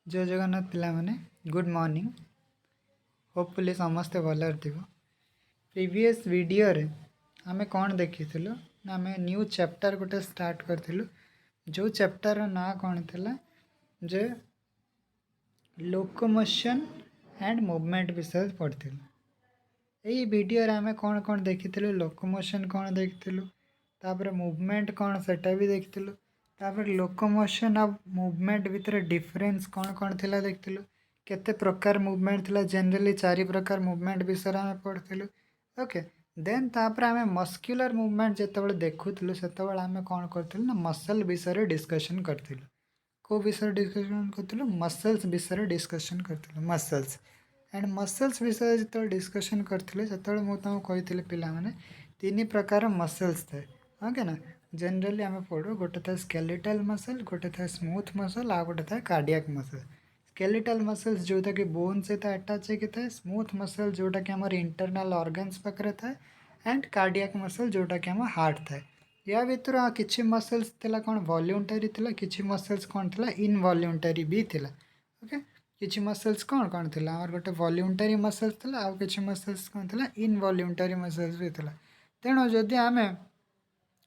जय जगन्नाथ पिला माने गुड मॉर्निंग। होपफुली समस्ते भलर थी। प्रीवियस वीडियो रे आमे कौन देखी ना आमे न्यू चैप्टर गोटे स्टार्ट करथिलु। जो चैप्टर ना कौन थिला जे लोकोमोशन एंड मूवमेंट विषय पढ़थिलु। एई वीडियो रे आमे कौन कौन देखिथिलु, लोकोमोशन कौन देखिथिलु, तापर मूवमेंट कौन सेटा भी देखिथिलु, तापर लोकोमोशन और मूवमेंट भितर डिफरेंस कौन कौन थिला देखिथिलु, केते प्रकार मूवमेंट थिला, जनरली 4 प्रकार मूवमेंट विषय आमे पढ़थिलु। ओके, देन तापर आमे मस्कुलर मूवमेंट जेतेबेले देखुथिलु सेतेबेले आमे कौन करथिलु ना मसल विषय डिस्कशन करथिलु। को विषय डिस्कशन करथिलु? मसल्स विषय डिस्कशन करथिलु। मसल्स एंड मसल्स विषय जो डिस्कशन करथिले सेतेबेले मु तुमको कहिथिले पिला माने 3 प्रकार मसल्स थाए। ओके ना, जनरली आमे पढ़ू गोटे था स्केलेटल मसल, गोटे था स्मूथ मसल, आ गोटे था कार्डियक मसल। स्केलेटल मसल्स जोटा कि बोन सहित अटैच होकर थाए, स्मूथ मसल जोटा कि आमर इंटरनल ऑर्गन्स पाखरे थाए, एंड कार्डियक मसल जोटा कि आम हार्ट थाए। या भितर किछि मसल्स थिला कौन वॉल्यूंटरी थिला, किछि मसल्स कौन थिला इनवॉल्यूंटरी भी थिला। ओके, किछि मसल्स कौन कौन थिला आमर गोटे वॉल्यूंटरी मसल्स थिला, आ किछि मसल्स कौन थिला इनवॉल्यूंटरी मसल्स भी थिला। तेणु जदि आमे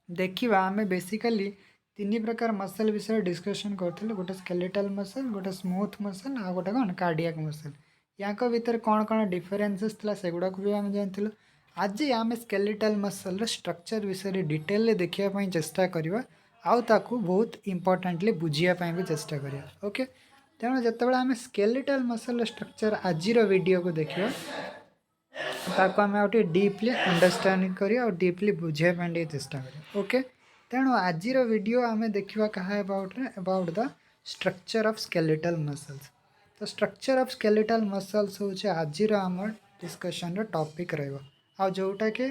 देखिबा आमे बेसिकली 3 प्रकार मसल विषय डिस्कशन करथिलु। गोटे स्केलेटल मसल, गोटे स्मूथ मसल, आ गोटे कौन कार्डियक मसल। याको भीतर कौन कौन डिफरेंसेस थिला सेगुड़ा को भी आमे जानथिलु। आज आमे स्केलेटल मसल रो स्ट्रक्चर विषय डिटेल रे देखिया पई चेष्टा करिवा, आउ ताकू बहुत इंपोर्टेंटली बुझिया पई भी चेष्टा करिया। ओके, तेणु जेतेबेले आमे स्केलेटल मसल रो स्ट्रक्चर आज रो वीडियो को देखिया ताको आमे आउटे डीपली अंडरस्टैंडिंग करिया और डीपली बुझिया पई चेष्टा करिया। ओके, तेणु आज वीडियो आमे देखिवा कहा about the structure of skeletal muscles. तो स्ट्रक्चर ऑफ स्केलेटल मसल्स होचे आज आमर डिस्कशन रो टॉपिक रहइबो, आ जोटा के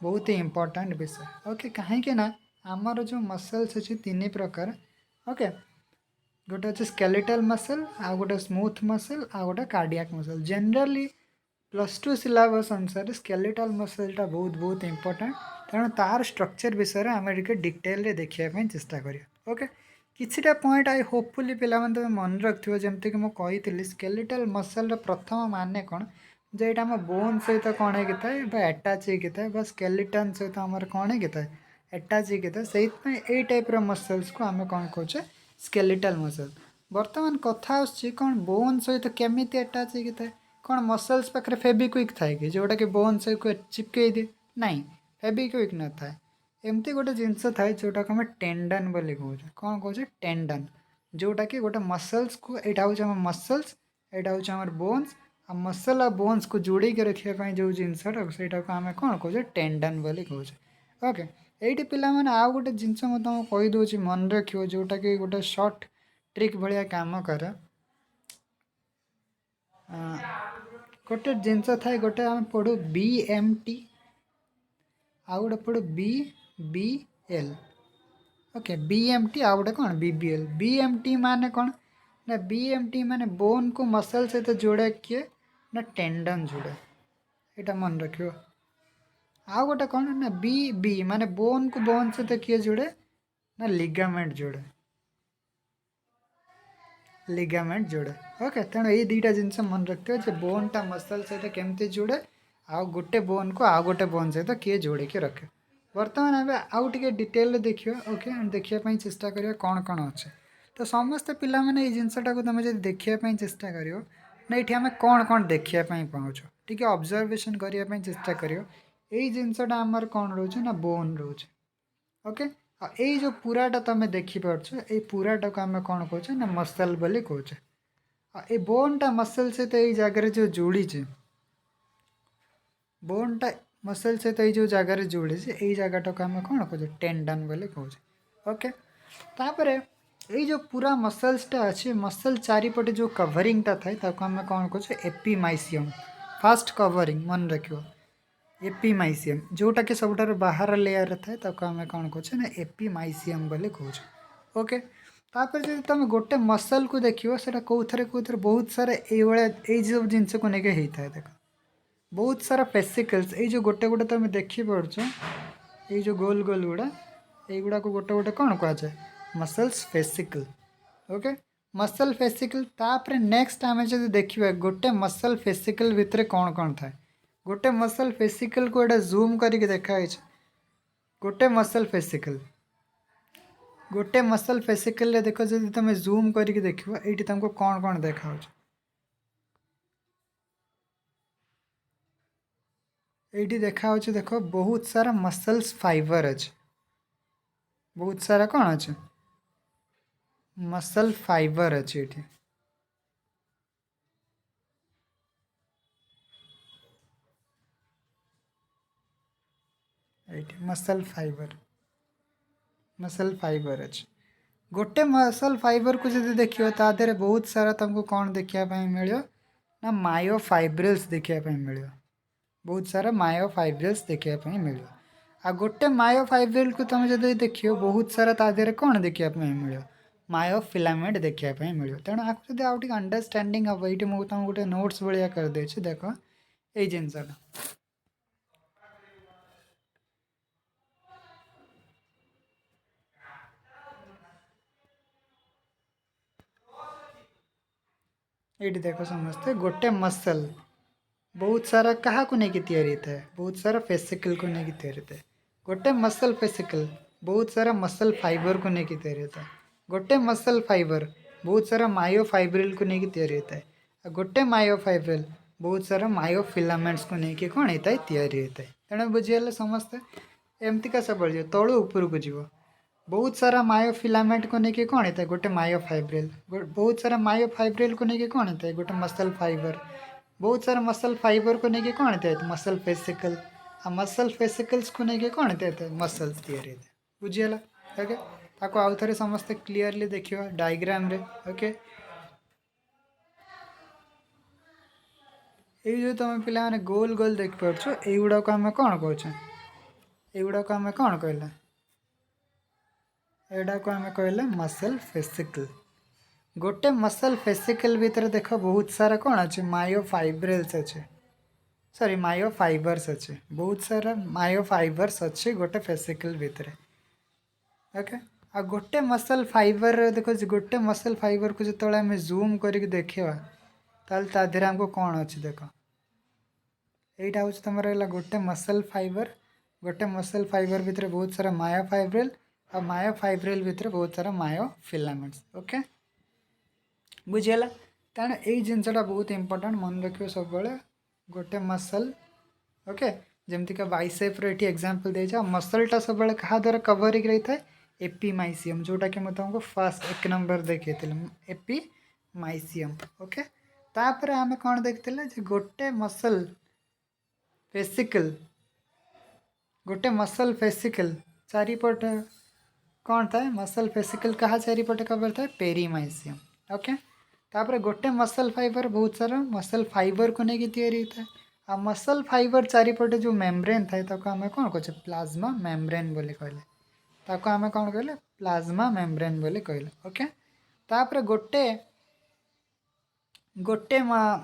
बहुत ही इंपोर्टेंट विषय। ओके, कहीं ना आमर जो मसल्स अच्छे 3 प्रकार। ओके, गोटे अच्छे स्केलेटल मसल, आ गोटे स्मूथ मसल, आ गोटे कार्डियक मसल। जनरली +2 सिलेबस अनुसार स्केलेटल मसलटा बहुत बहुत इंपोर्टेंट। तेणु तार स्ट्रक्चर विषय आम डिटेल देखा चेष्टा करिया। ओके, किछिटा पॉइंट आई होपफुली पिला माने तुम मन रखियो, जेमति कि मु कहितली स्केलेटल मसल प्रथम माने कौन जे एटा हम बोन सहित कौन है थाए बा अटैच है थाए बा स्केलेटन सहित आमर कौन है थाए अटैच है थाए, सेइतपय एई टाइप रो मसल्स को आमे कौन कहूचे स्केलेटल मसल। वर्तमान कथा आछि कौन बोन सहित केमिति अटैच है थाए, कौन मसल्स पाखे फेबिक्विक थाए कि जोटा कि बोन सहित चिपकई दिए? नहीं, फेबिक्विक न थाए। एमती गोटे जिनस थाए जोटा को आम टेंडन बोली कहूँ। कौन कहूँ? टेंडन, जोटा कि गोटे मसल्स को यहाँ हूँ मसल्स, यहाँ हूँ बोन्स, आ मसल आ बोन्स को जोड़ी के रखापी जो जिनसटा से आम कौन कहूँ? टेंडन बोली कहूँ। ओके, ये पिला माने आउ गोटे जिनस मुझे तुमको कहीदे मन रखियो, जोटा कि गोटे शॉर्ट ट्रिक भाया काम करे। गोटे जिनस थाए गोटे आम पढ़ू BMT, आउ गोटे पढ़ू BBL। ओके, BMT आउ गोटे कौन BBL। BMT माने कौन ना BMT माने बोन को मसल सहित जोड़े किए ना टेंडन जोड़े, यहाँ मन रखियो। आउ गोटे कौन ना BB माने बोन को बोन सहित किए जोड़े ना लिगामेंट जोड़े, लिगामेंट जोड़े। ओके, तेणु ये 2टा जिनस मन रखते हो, बोनटा मसल सहित केमती जोड़े, आउ गोटे बोन को आउ गोटे बोन सहित किए जोड़े के रखे। वर्तमान आम आउ टे डिटेल देखिए। ओके, देखापी चेष्टा करिया कौन कौन अच्छे। तो समस्ते पिला माने जिनसटा को तुम जब देखापी चेष्टा करियो ना ये आम कौन कौन देखापी पाँच टी ऑब्जर्वेशन करने चेष्टा करियो। यही जिनसटा आमर कौन रोचे ना बोन रोचे। ओके, यही जो पूराटा तुम देखिपार ये पूराटा को आम कौन कहे ना मसल बोली कहे। ये बोनटा मसल सहित यही जगार जो जोड़ी, बोनटा मसल सहित ये जो जगार जोड़ी यही जगटा को आम कौन कहे टेंडन बोली कहे। ओके, तापर ये जो पूरा मसल्सटा अच्छे, मसल चारिपटे जो कवरिंगटा थाए ताको आम कौन कहे एपिमाइसियम। फास्ट कवरिंग मन रखियो एपिमाइसियम, जोटा कि सब बाहर लेयर थाए ताको आम कौन कहे ना एपिमाइसियम बोली कहे। ओके, तापर जब तुम गोटे मसल को देखियो सेटा कौथरे बहुत सारा ये सब जिनस को लेके होता है। देख बहुत सारा फेसिकल्स ये जो गोटे गोटे तुम देखिपार, ये जो गोल गोल गुड़ा युड़ा को गोटे गोटे कौन कह जाए muscles fascicle. Okay, muscle fascicle तापर नेक्स्ट आम जब देखा गोटे मसल फेसिकल भितर कौन कौन थाए गोटे मसल फेसिकल को एटा जूम करके देखाई गोटे मसल फेसिकल देख जब तुम जूम करके देख ये तुमको कौन कौन देखा ये देखा देख बहुत सारा मसल्स फाइबर अच्छे बहुत सारा कौन अच्छे मसल फाइबर अच्छे ये मसल फाइबर अच्छे गोटे मसल फाइबर को जब देखियो ता देहरे बहुत सारा तुमको कौन देखापी मिलो ना मायोफाइब्रिल्स देखापी मिलो बहुत सारा मायोफाइब्रिल्स देखापी मिलो आ गोटे मायोफाइब्रिल को तुम जब देखियो बहुत सारा ता देहरे कौन देखापी मिलो मायोफिलामेंट देखापी मिलो तेणु आपको जब आउट अंडरस्टैंडिंग हम ये मुझे तुम गोटे नोट्स भाया करदे देख ये जिनसा ये देख समस्ते गोटे मसल बहुत सारा क्या को लेकिन तैयारी था बहुत सारा फेसिकल को लेकिन तैयारी था गोटे मसल फेसिकल बहुत सारा मसल फाइबर को लेकिन तैयारी था गोटे मसल फाइबर बहुत सारा मायोफाइब्रिल को लेकिन तैयारी होता है गोटे मायोफाइब्रिल बहुत सारा मायोफिलामेंट्स को लेकिन कौन होता है तैयारी होता है तेणु बुझीगले समस्ते एमती सब बढ़ तलू ऊपर को जीव बहुत सारा मायोफिलामेंट को लेकिन कौन होता है गोटे मायोफाइब्रिल बहुत सारा मायोफाइब्रिल को लेकिन कौन होता है गोटे मसल फाइबर बहुत सारा मसल फाइबर को लेकिन कौन होता है मसल फेसिकल आ मसल फेसिकल्स को लेकिन कौन होता है मसल्स तैयारी होता है बुझीगला ओके ताको आउ थे समस्ते क्लीयरली देखिए डायग्राम रे ओके ये जो तुम पिला माने गोल गोल देख पार्छ एगुड़ा को आम कौन कौन एगुड़ा को आम कौन कहला एडा को आम कहला मसल फेसिकल गोटे मसल फेसिकल भितर देख बहुत सारा कौन अच्छे मायोफाइब्रिल्स अच्छे सॉरी मायोफाइबर्स अच्छे बहुत सारा मायोफाइबर्स अच्छे गोटे फेसिकल भितर ओके आ गोटे मसल फाइबर देख गोटे मसल फाइबर को जो आम जूम करके देखा ताल ता देहरे आमको कौन अच्छे देख यहीटा हूँ तुम रहा गोटे मसल फाइबर भितर बहुत सारा मायोफाइब्रिल और मायोफाइब्रिल भितर बहुत सारा मायोफिलामेंट्स ओके बुझीगला तेणु यही जिनसा बहुत इंपोर्टेंट मन रखियो सब गोटे मसल ओके जमती बाइसेप ये एग्जांपल दे मसलटा सब क्या द्वारा कवर हो रही है एपिमाइसियम जोटा कि मैं तुमको फर्स्ट 1 नंबर देखी एपिमाइसियम ओके तापर आम कौन देखते गोटे मसल फेसिकल चारिपट कौन था मसल फेसिकल क्या चारिपटे कवर था पेरीमाइसियम ओके तापर गोटे मसल फाइबर बहुत सारा मसल फाइबर को लेकिन तैयारी होता है आ मसल फाइबर चारिपटे जो मेम्ब्रेन थाए आम कौन कहे प्लाज्मा मेम्ब्रेन बोली कहले ताको आम कौन कहले प्लाज्मा मेम्ब्रेन बोली कहले ओके तापर गोटे गोटे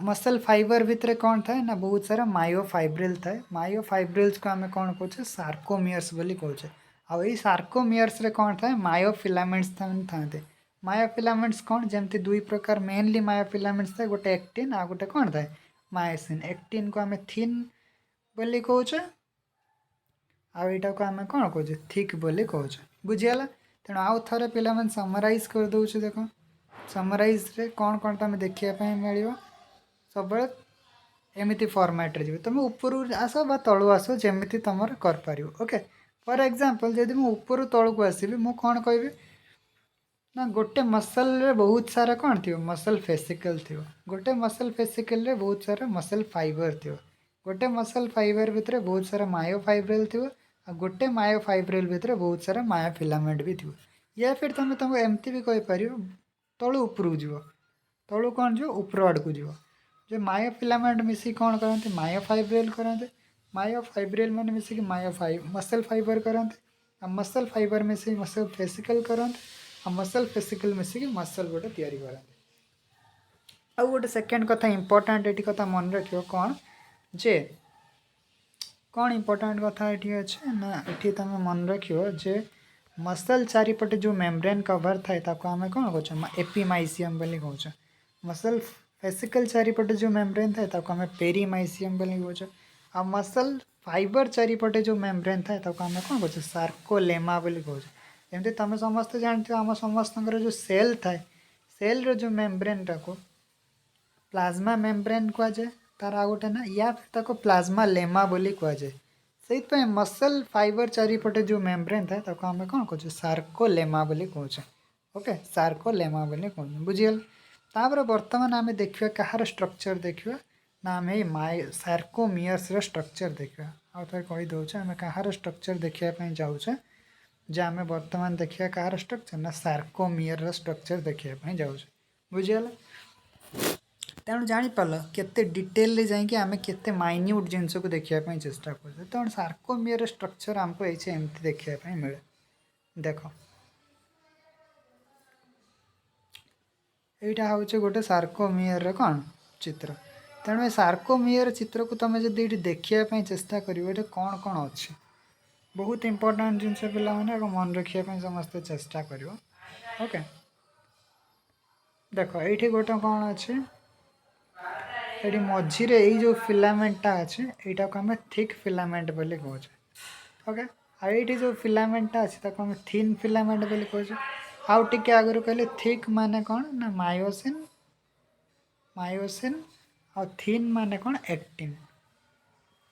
मसल फाइबर भितर कौन थाए ना बहुत सारा मायोफाइब्रिल थाए मायोफाइब्रिल्स को आम कौन कहे सार्कोमियर्स बोली कहे आ यही सार्कोमियर्स रे कौन थाए मायोफिलामेंट्स था मायोफिलामेंट्स कौन जमती दुई प्रकार मेनली मायोफिलामेंट्स थाए गोटे एक्टिन आ गोटे कौन थाए मायोसिन एक्टिन को आम थिन बोली कहे आईटा को आम कौन कहे थिक बोली कहे बुझीगला तेणु आउ थे पे समराइज कर दौर देख समराइज रे कौन कौन तुम देखापी मिल सब एमती फॉर्मेट रे तुम ऊपर आस तलू आस जमी तुम कर ओके फॉर एग्जांपल जब मुझे ऊपर तल को आसबि मु कौन कहि ना गोटे मसल रे बहुत सारा कौन थी मसल फेसिकल थी गोटे मसल फेसिकल रे बहुत सारा मसल फाइबर थी गोटे मसल फाइबर भितर बहुत सारा मायोफाइब्रिल थी गोटे मायोफाइब्रिल भितर बहुत सारा मायोफिलामेंट भी थी या फिर तुमको एमती भी कहीपर तलू उपरକୁ जीव तलू कौन जो ऊपर आड़ को जीव जो मायोफिलामेंट मिसिक कौन करते मायोफाइब्रिल करते मायोफाइब्रिल मैंने मिसिक मसल फाइबर करते मसल फाइबर मिसिक मसल फेसिकल करते मसल फेसिकल मिसिक मसल गोटे तैयारी करते आउ गोटे सेकेंड कथा इंपोर्टेंट ये कथा मन रखियो कौन जे कौन इंपोर्टेंट कथा ये अच्छे ना ये तुम मन रखियो जे मसल चारिपटे जो मेम्ब्रेन कवर थाए ताको आमे कौन कहूँ एपिमाइसियम बोली कहूँ। मसल फेसिकल चारिपटे जो मेम्ब्रेन थाए ताको आमे पेरीमाइसियम बोली कहूँ। आ मसल फाइबर चारिपटे जो मेम्ब्रेन थाए ताको आमे कौन कहूँ सार्कोलेमा बोली कहूँ। जमती तुम समस्ते जानते आम समस्त जो सेल थाए सेल रो जो मेम्ब्रेन टाको प्लाज्मा मेम्ब्रेन कहुए तार आ गोटे ना या फिर ताको प्लाज्मा लेमा बोली कहुए। से मसल फाइबर चारिपटे जो मेम्ब्रेन थाए ताको आमे कौन कहूँ सार्कोलेमा बोली कहूँ। ओके सार्कोलेमा बोली कहूँ बुझीगल। तापर बर्तमान आमे देखिया कहार स्ट्रक्चर देखिया ना आमे सार्कोमियर्स रो स्ट्रक्चर देखिया। आ तो कहि दउछ आमे कहार स्ट्रक्चर देखिया पई जाउछ जे आमे बर्तमान देखिया कहार स्ट्रक्चर ना सार्कोमियर रो स्ट्रक्चर देखिया पई जाउछ बुझीगल। तेणु जापार केते डिटेल जाकि आम केते माइन्यूट जिनस को देखापी चेष्टा कर। तेणु सार्कोमियर स्ट्रक्चर आमको ये एमती देखापी मिले देख यहाँ हूँ गोटे सार्कोमियर कौन चित्र। तेणु ये सार्कोमियर चित्र को तुम जब ये देखापी चेष्टा कर कौन कौन अच्छे बहुत इंपोर्टाट जिनस पिला मन रखापी समस्ते चेष्टा कर। ओके देख ये गोटे कौन अच्छे ये मझीरे ये जो फिलामेंटा अच्छे यहाँ को आम थिक फिलामेंट बोली कहूँ। ओके आईटी जो फिलामेंटा अच्छे आम थिन फिलामेंट बोली कहूँ। आउ टिके आगु कहले थिक माने कौन ना मायोसिन मायोसिन आ थिन माने कौन एक्टिन।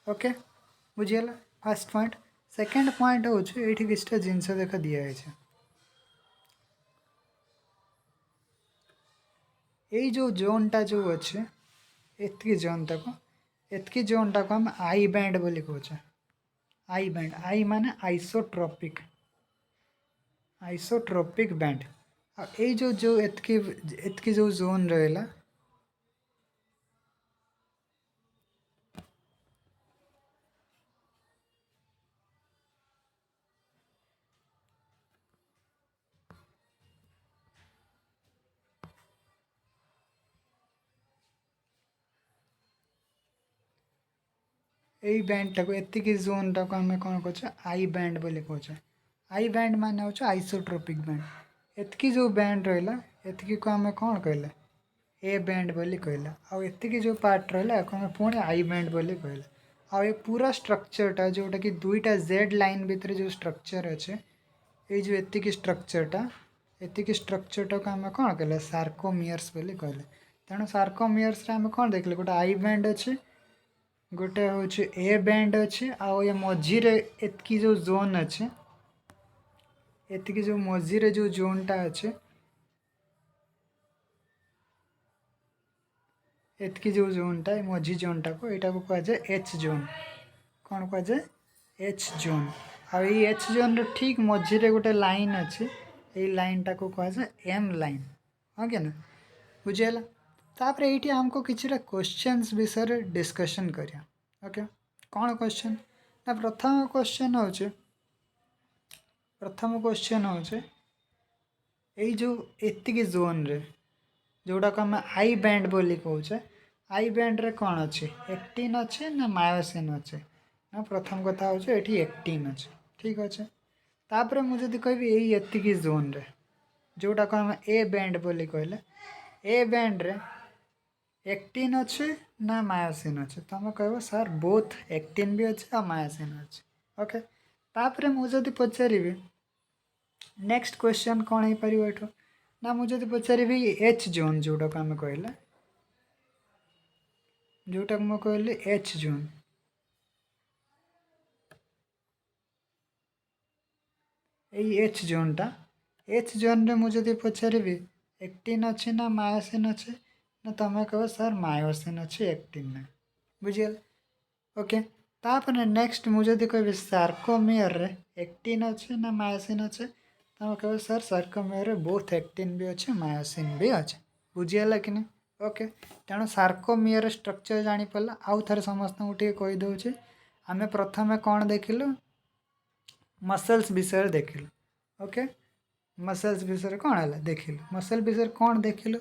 ओके बुझीगला फर्स्ट पॉइंट। सेकेंड पॉइंट हूँ ये किसी जिनस देख दिखाई यही जो जोनटा जो अच्छे एतकी जोनटा को हम आई बैंड बोली कहूँ। आई बैंड आई माने आइसोट्रोपिक बैंड। आ जो एतकी जो जोन रहा यही बैंड टाक एतिकी जोन टाक आम कौन कहे आई बैंड बोली कहूँ। आई बैंड मान हो आइसोट्रोपिक बैंड। एतकी जो बैंड रहा एतकी को आम कौन कहले ए बैंड बोली कहले। आती जो पार्ट रहा आम पुणी आई बैंड बोली कहले। आ ये पूरा स्ट्रक्चरटा जोटा कि दुईटा जेड लाइन भितर जो स्ट्रक्चर अच्छे ये जो एतिकी स्ट्रक्चरटा को आम कौन कहले सार्कोमियर्स बोली कहले। तेणु सार्कोमियर्स आम कौन देखले गोटे आई बैंड अच्छे गोटे हूँ ए बैंड अच्छे आ ये मझीरे एतकी जो जोन अच्छे एतकी जो मझीरे जो जोनटा अच्छे एतकी जो जोनटा मझी जोनटा को यहाँ को कहुए एच जोन। कौन कहुए एच जोन। आ एच जोन ठीक मझीरे गोटे लाइन अच्छे ये लाइन टा को कहुए एम लाइन। हाँ क्या ना बुझीगला। तापर ये आमको किसी क्वेश्चंस विषय डिस्कशन करिया। ओके कौन क्वेश्चन ना प्रथम क्वेश्चन हूँ यही जो एतिकी जोन रे जोटा को आम आई बैंड बोली कहूचे आई बैंड रे कौन अच्छे एक्टिन अच्छे ना मायोसिन अच्छे ना प्रथम कथा हूँ ये एक्टिन अच्छे ठीक अच्छे। तापर मुझे कह एतिकी जोन रे जोटा को आम ए बैंड बोली कहले ए बैंड रे एक्टिन अच्छे ना मायोसिन अच्छे तुम कह सर बोथ एक्टिन भी अच्छे और मायोसिन अच्छे। ओके तापर मुझे पचारि नेक्स्ट क्वेश्चन कौन हो पार ये ना मुझे पचारि एच जोन जोटा को आम कहले जोटा को कहली एच जोन यही एच जोन रे मुझे पचारि एक्टिन अच्छे ना मायोसिन अच्छे ना तुम कह सर मायोसिन अच्छे एक्टिन ना बुझीगल। ओके तापर नेक्स्ट मुझे कह सार्कोमियर रे एक्टिन अच्छे ना मायोसिन अच्छे तुम कह सर सार्कोमियर रे बोथ एक्टिन भी अच्छे मायोसिन भी अच्छे बुझीगला कि नहीं। ओके तेणु सार्कोमियर स्ट्रक्चर जानीपारा आउ थे समस्त कहीदे आम प्रथम कौन देखिलु मसल्स विषय देखिलु। ओके मसल्स विषय कौन है देखिलु मसल विषय कौन देखिलु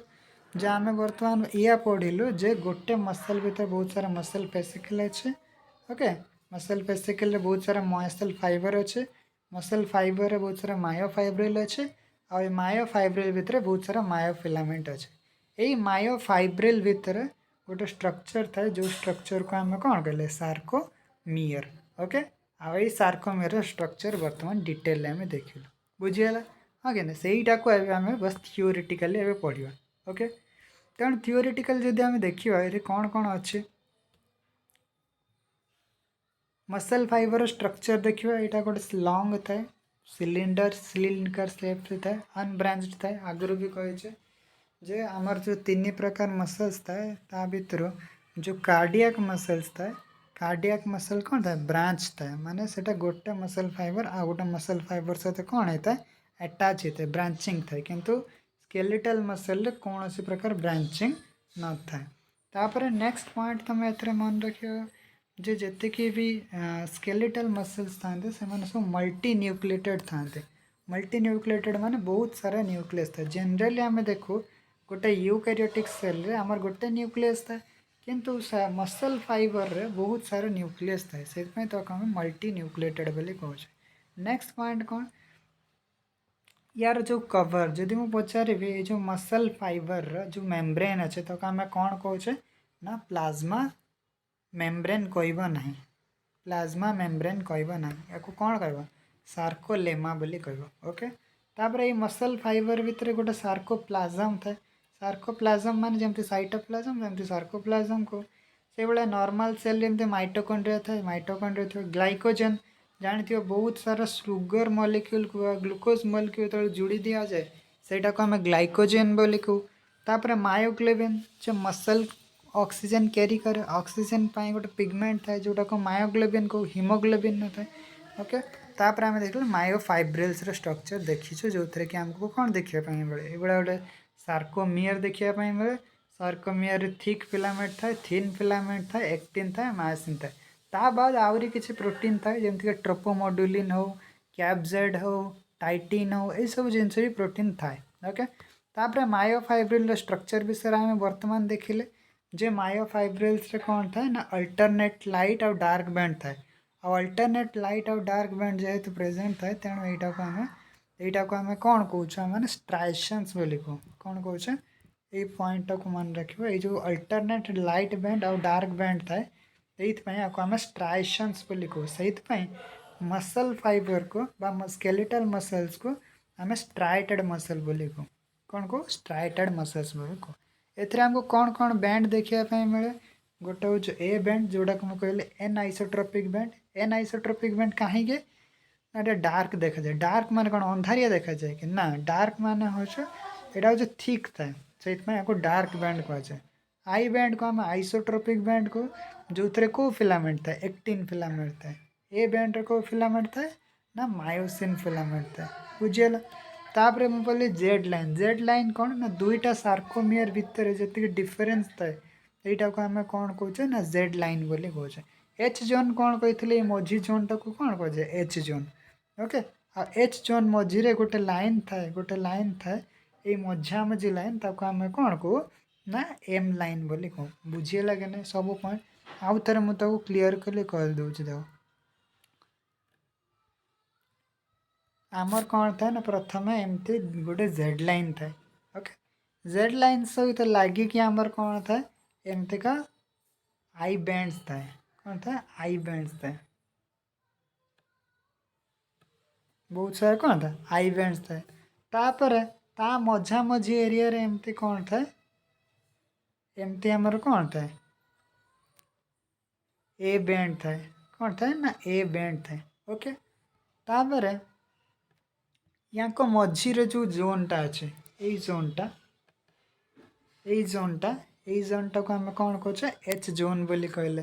जे आम बर्तमान या पढ़िलु जे गोटे मसल भीतर बहुत सारा मसल फेसिकल अच्छे। ओके मसल फेसिकल बहुत सारा मसल फाइबर अच्छे मसल फाइबर रे बहुत सारा मायोफाइब्रिल अच्छे आ मायोफाइब्रिल भितर बहुत सारा मायोफिलामेंट अच्छे। यही मायोफाइब्रिल भितर गोटे स्ट्रक्चर थाए जो स्ट्रक्चर को आम कौन कहले sarcomere. Okay I sarcomere structure बर्तमान डिटेल आम देखिलु बुझीगला। हाँ कि सहीटा को आम बस थियोरिटिकाली एवं पढ़ा। ओके तेणु थियोरिटिकाल जदि आम देखा ये कौन कौन अच्छे मसल फाइबर स्ट्रक्चर देखिए यहाँ गोटे लंग थाए सिलिंडर शेप थाए अनब्रांच्ड थाए आगुरी भी कहे जे आमर जो तीन प्रकार मसल्स थाए ता भितर जो कार्डियाक मसल्स थाए कार्डियाक मसल कौन थाए ब्रांच थाए माने सेटा गोटे मसल फाइबर आ गोटे मसल फाइबर सहित कौन होता है अटैच होता है ब्रांचिंग थाए किंतु स्केलेटल मसल रे कौन सी प्रकार ब्रांचिंग न थाए। तापर नेक्स्ट पॉइंट तुम एथरे मन रखियो जे जेतिकी भी स्केलेटल मसल्स थाते से सब मल्टी न्यूक्लिएटेड थाते। मल्टी न्यूक्लिएटेड माने बहुत सारा न्यूक्लियस था। जनरली आम देखू गोटे यूकैरियोटिक सेल रे आमर गोटे न्यूक्लियस था किंतु मसल फाइबर रे बहुत सारा न्यूक्लियस था से तो आम मल्टी न्यूक्लिएटेड बोली कहे। नेक्स्ट पॉइंट कौन यार जो कवर जदि मुझे पचारि ये जो मसल फाइबर जो मेम्ब्रेन अच्छे तो आम कौन कहे ना प्लाज्मा मेम्ब्रेन कहब ना प्लाज्मा मेम्ब्रेन कहब ना या कौन कह सार्कोलेमा बोली कह। ओके तापर ये मसल फाइबर भितर गोटे सार्कोप्लाज्म थाए सार्कोप्लाज्म माने जमती साइटोप्लाज्म जमती सार्कोप्लाज्म को से भाया नॉर्मल सेल जमती माइटोकॉन्ड्रिया थाए माइटोकॉन्ड्रिया थी ग्लाइकोजेन जानथियो बहुत सारा सुगर मॉलिक्यूल को ग्लूकोज मॉलिक्यूल जो जोड़ी दि जाए सेटा को आम ग्लाइकोजेन बोली कहू। तापर मायोग्लोबिन जो मसल ऑक्सीजन कैरी करे ऑक्सीजन पाई गोटे पिगमेंट थाए जोटा को मायोग्लोबिन को हिमोग्लोबिन न थाए। ओके तापर आम देख मायोफाइब्रिल्स स्ट्रक्चर देखीचु जो थे कि आमको कौन देखा मिले ये गोटे सार्कोमियर देखा मिले सार्कोमियर थिक फिलामेंट थाए थिन फिलामेंट थाए एक्टिन थाए मायोसिन थाए ता बाद आहरी किसी प्रोटीन थाए जमीक ट्रोपोमोडुलिन हो कैप्जेड हो टाइटिन हो यह सब जिनस भी प्रोटीन थाए। ओके तापर मायोफाइब्रिल स्ट्रक्चर विषय आम बर्तमान देखिले जे मायोफाइब्रिल्स कौन थाए ना अल्टरनेट लाइट और डार्क बैंड थाए और अल्टरनेट लाइट और डार्क बैंड जेहेतु प्रेजेंट थाए तेणु यहाँ को आम कौन कौन मैंने स्ट्राइशंस बोली कहूँ कौन कौन ये पॉइंट को मन रखिए ये जो अल्टरनेट लाइट बैंड और डार्क बैंड थाए ये आम स्ट्राइशंस बोली कहू से मसल फाइबर को स्केलेटल मसल्स को आम स्ट्राइटेड मसल बोली कहू कौन कहू स्ट्राइटेड मसल्स बोली कहू। एथरे हमको कौन कौन बैंड देखा मिले गोटे हूँ ए बैंड जोड़ा को मुझे कहले anisotropic band anisotropic band कहीं डार्क देखा जाए डार्क मान कौन अंधारिया देखा जाए कि ना डार्क मान यहाँ हूँ थिक थाए से डार्क बैंड कहुए। आई बैंड को आम आइसोट्रोपिक बैंड को जो थे को फिलामेंट थाए एक्टिन फिलामेंट थाए ए बैंड को फिलामेंट थाए ना मायोसिन फिलामेंट थाए बुझीगला। तापर मुझे जेड लाइन कौन ना दुईटा सार्कोमियर भितर जी डिफरेन्स थाए यहाँ को आम कौन कहे ना जेड लाइन बोली कहे। एच जोन कौन कही मझी जोन टाक कौन कहे एच जोन। ओके आ एच जोन मझीरे गोटे लाइन थाए ये मझा मझी लाइन ताको आम कौन कहू ना एम लाइन बोली कहू बुझीगला कि नहीं सब पॉइंट आउ थे मुझे क्लीयर कली कह दूसरी देख आमर कौन था ना प्रथम एमती गोटे जेड लाइन थाए। ओके जेड लाइन सहित लगिकी आमर कौन था एमती का आई बैंड्स थाए कौन था आई बैंड्स थाए बहुत सारा कौन था आई बैंड्स थाए तापर ता मझा मझी एरिया रे एमती कौन था एमती आमर कौन था ए बैंड थाए कौन था ना ए बैंड थाए। ओके तापर या मझीरे जो जोनटा अच्छे यही जोनटा जोनटा को आम कौन कहे एच जोन बोली कहले।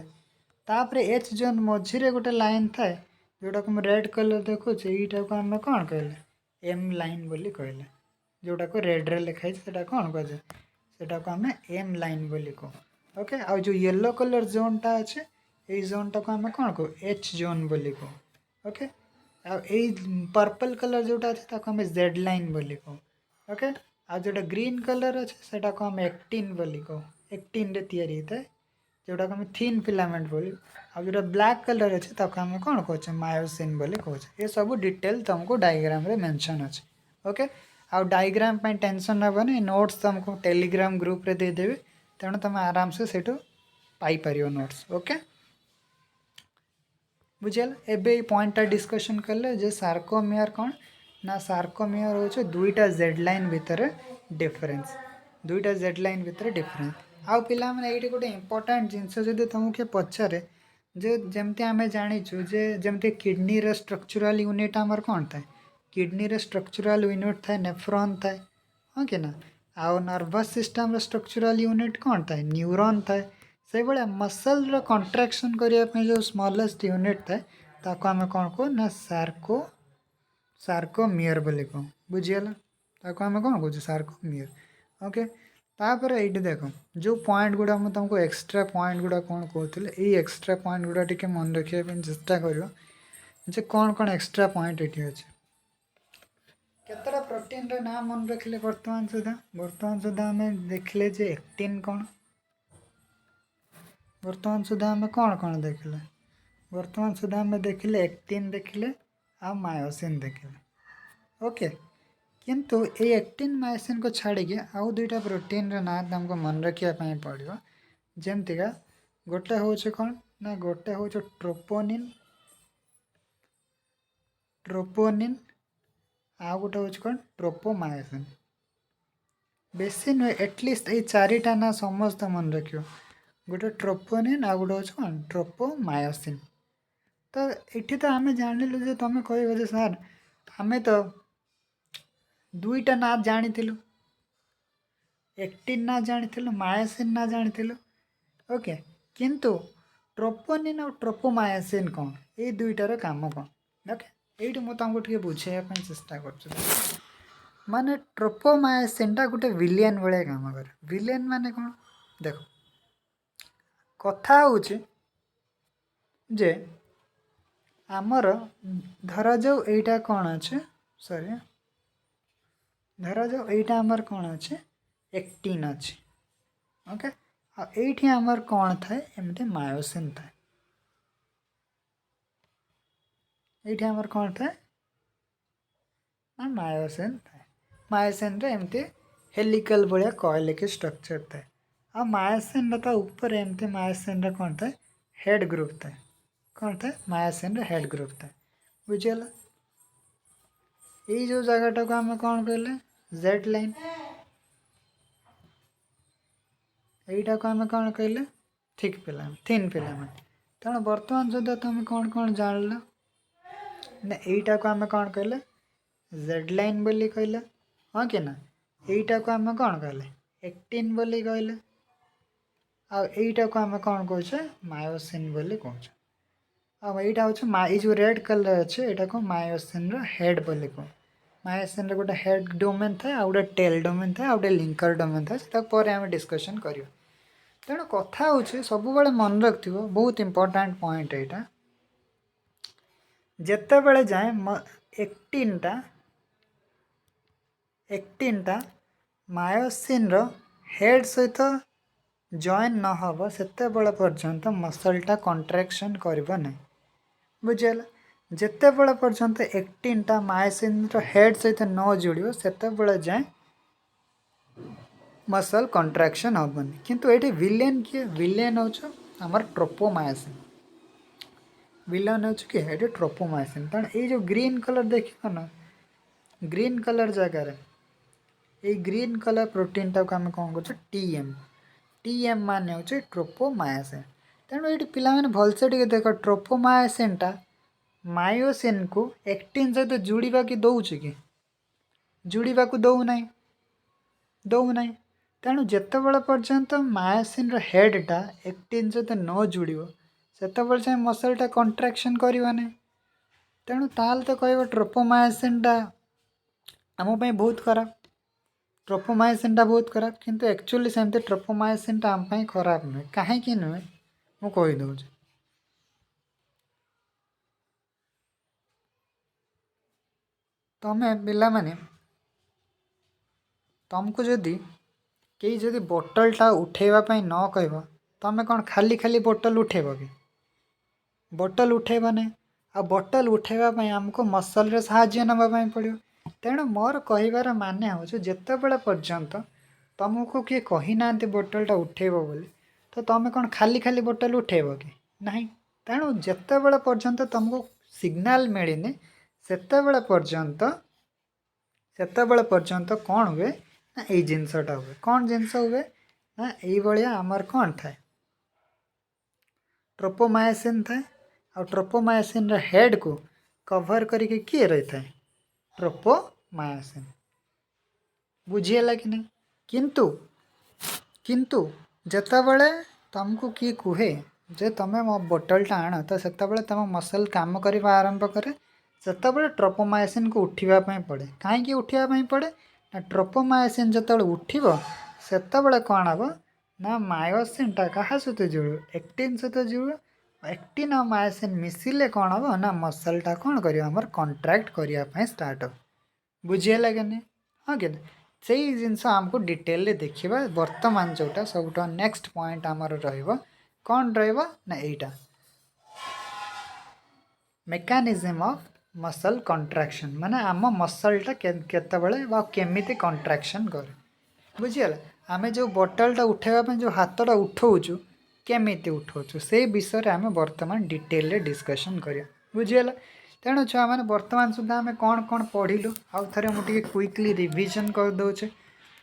तापर एच जोन मझीरे गोटे लाइन थाए जोटा को रेड कलर देखुचे यहीटा को आम कौन कहले एम लाइन बोली कहले जोटा को रेड रे लिखाई से कौन कहे सेटा को आम एम लाइन बोली कहू। ओके आ जो येलो कलर जोनटा अच्छे यही जोनटा को आम कौन कहू एच जोन बोली कहू। ओके आ पर्पल कलर जोटा अच्छे आम जेड लाइन बोली कहू। ओके आ जोटा ग्रीन कलर अच्छे से आम एक्टिन बोली कहू एक्टिन रे तैयारी होता है जोटा को थिन फिलामेंट बोली जो ब्लैक कलर अच्छे ताको आम कौन कहे मायोसिन बोली कहे ये सब डिटेल तुमको डायग्राम रे मेंशन अच्छे ओके आउ डायग्राम पे टेंशन नबनी नोट्स तुमको टेलीग्राम ग्रुप रे देदेवी तेणु तुम आराम से सेठू पाइपर नोट्स ओके बुझल एबे पॉइंटा डिस्कशन कले जे सार्कोमियर कौन ना सार्कोमियर हो दुईटा जेड लाइन भितर डिफरेंस दुईटा जेड लाइन भितर डिफरेंस आउ पिला माने एठी गोटे इंपोर्टेंट जिनस जदि तुमको पचारे जे जमती आम जाचु जे जमती किडनी रो स्ट्रक्चरल यूनिट आमर कौन थाए किडनी रो स्ट्रक्चरल यूनिट थाए नेफ्रॉन थाए हाँ कि ना आउ नर्वस सिस्टम रो स्ट्रक्चरल यूनिट कौन थाए न्यूरॉन थाए से भाया मसल रो कंट्राक्शन करने जो स्मॉलेस्ट यूनिट थाए ताको आम कौन कहू ना सार्कोमियर बोली कहूँ बुझीगला ताको आम कौन कहूँ सार्कोमियर ओके तापर ये देख जो पॉइंट गुड़ा मुझे तुमको एक्सट्रा पॉइंट गुड़ा कौन कहते ये एक्सट्रा पॉइंट गुड़ा टी मन रखा चेष्टा कर कौन एक्सट्रा पॉइंट ये अच्छे केतटा प्रोटीन रो नाम मन रखिले वर्तमान सुधा आम देखले जे एक्टिन कौन वर्तमान सुधा आम कौन देखले वर्तमान सुधा आम देखिले एक्टिन देखिले आ मायोसिन देखिले ओके किंतु ये एक्टिन मायोसिन को छाड़ी आउ दुईटा प्रोटीन रो ना तुमको मन रखा पड़ो जमतीका गोटे हूँ कौन ना गोटे हूँ ट्रोपोनिन ट्रोपोनिन आउ गोटे हूँ कौन ट्रोपोमायोसिन बेसी नुहे एटलिस्ट ये चारिटा ना समस्त मन रखियो गोटे ट्रोपोनिन आउ गोटे हूँ कौन ट्रोपोमायोसिन तो ये तो आम जानिलु जे तुम कह सार आम तो दुईटा ना जानी एक्टिन ना जानी मायोसिन ना जानी ओके किंतु ट्रोपोनिन और ट्रोपोमायोसिन कौन ये दुईटार काम कौन ओके ये मुझे तुमको बुझाइवाई चेष्टा कर माने ट्रोपोमायोसिन टा गोटे विलियन भाया काम करे विलियन माने कौन देख कथा हूँ जे आमर धरा जाऊ एटा कौन अच्छे सॉरी धरा जाऊ एटा आमर कौन अच्छे एक्टिन अच्छे ओके ये आमर कौन थाए एमती मायोसिन थाए ये आमर कौन थाए ना मायोसिन थाए मायोसिन रे एमती हेलिकल भाया कॉइल के स्ट्रक्चर थाए आ मायोसिन ता ऊपर एमती मायोसिन रे कौन थाए हेड ग्रुप थाए कौन थाए मायोसिन रे हेड ग्रुप थाए बुझीगला ये जो जगटा को आम कौन कहले जेड लाइन यहीटा को आम कौन कहले थिन फिलामेंट तेणु बर्तमान सुधा तुम कौन जान ना यहीटा को आम कौन कहले जेड लाइन बोली कहले हाँ कि ना यहीटा को आम कौन कहले एक्टिन बोली कहले आईटा को आम कौन कहे मायोसिन बोली कहे आईटा हूँ जो रेड कलर अच्छे यहाँ को मायोसिन हेड बोली कह मायोसिन गोटे हेड डोमेन थाए आ गोटे टेल डोमेन थाए आ गोटे लिंकर डोमेन थाए से आम डिस्कसन कर तेणु कथा हूँ सब मन रख बहुत इंपोर्टेंट पॉइंट यहाँ जिते बड़े जाए एक्टिनटा मायोसिन हेड सहित जॉइन न हम से पर्यंत मसलटा कंट्राक्शन करना बुझेगा जिते बड़े पर्यंत एक्टिनटा मायोसिन हेड सहित न जोड़ से जाए मसल कंट्राक्शन हेनी किंतु ये विलेन किए विलेन हूँ आमर ट्रोपोमायोसिन विलेन हूँ कि ये ट्रोपोमायोसिन तेणु ये जो ग्रीन कलर देख ना ग्रीन कलर जगार ये ग्रीन कलर प्रोटीन टाक आम कौन कर टीएम मान हूँ ट्रोपोमायोसिन तेणु ये पे भलसे देख ट्रोपोमायोसिनटा मायोसिन को एक्टिन सहित जोड़ा कि दौर कि जोड़ा दौना दौना तेणु जिते बड़े पर्यंत मायोसिन हेडटा एक्टिन सहित न जोड़ से मसलटा कंट्राक्शन करवानी तेणु ताल तो कह ट्रोपोमायोसिनटा आमपाई बहुत खराब ट्रोपोमायोसिनटा बहुत खराब किंतु एक्चुअली सेमती ट्रोपोमायोसिनटा आम खराब नुहे कहीं नुहे मु कहीदे तमें पिला माने तुमको जदि कई जदि बोतलटा उठेवाई न कह तुम कौन खाली खाली बोतल उठेब कि बोतल उठेब नहीं आ बोतल उठेबापी आमको मसल साहाଯ୍य नापी पड़ो। तेणु मोर कहबार माने हूँ जितेबले पर्यंत तुमको किए कही ना बोतलटा उठेब बोली तो तुम कौन खाली खाली बोतल उठेब कि नहीं। तेणु जितेबले पर्यंत तुमको सिग्नाल मिलनी सेतेबले पर्यंत कौन हुए ना यही जिनसटा हुए। कौन जिनस हुए ना ये आमर कौन थाए ट्रोपोमायोसिन थाए। आ ट्रोपोमायोसिन हेड को कवर करके किए रही थाए ट्रोपोमायोसिन। बुझीगला कि नहीं। किंतु किंतु जितेबले तुमको किए कहे जे तुम मो बोतलटा आण तो सेतेबले तुम मसल काम करने आरंभ करे सेतेबले ट्रोपोमायोसिन को उठापी पड़े। कहीं उठापी पड़े ना ट्रोपोमायोसिन जितेबाला उठिब सेतेबले कौन हम ना मायोसिनटा क्या सहित जुड़ एक्टिन सहित जुड़। एक्टिन और मायोसिन मिसिले कौन हम ना मसलटा कौन कर कंट्राक्ट करने स्टार्ट हो। बुझीगला कि नहीं। हाँ कि से जिनस आमको डिटेल देखा बर्तमान जोटा सब नेक्स्ट पॉइंट आमर कौन ना यहीटा मेकानिज्म ऑफ मसल कंट्राक्शन माने आम मसलटा केतबले केमिति कंट्राक्शन करे। बुझीगला आमे जो बोतलटा उठेबापी जो हाथटा उठाऊँ केमिति उठाऊँ से विषय आम बर्तमान डिटेल डिस्कसन करिया। बुझीगला। तेणु छुआ मैंने बर्तमान सुधा आम कौन कौन पढ़िलु आउ थे मुझे क्विकली रिविजन कर दौचे।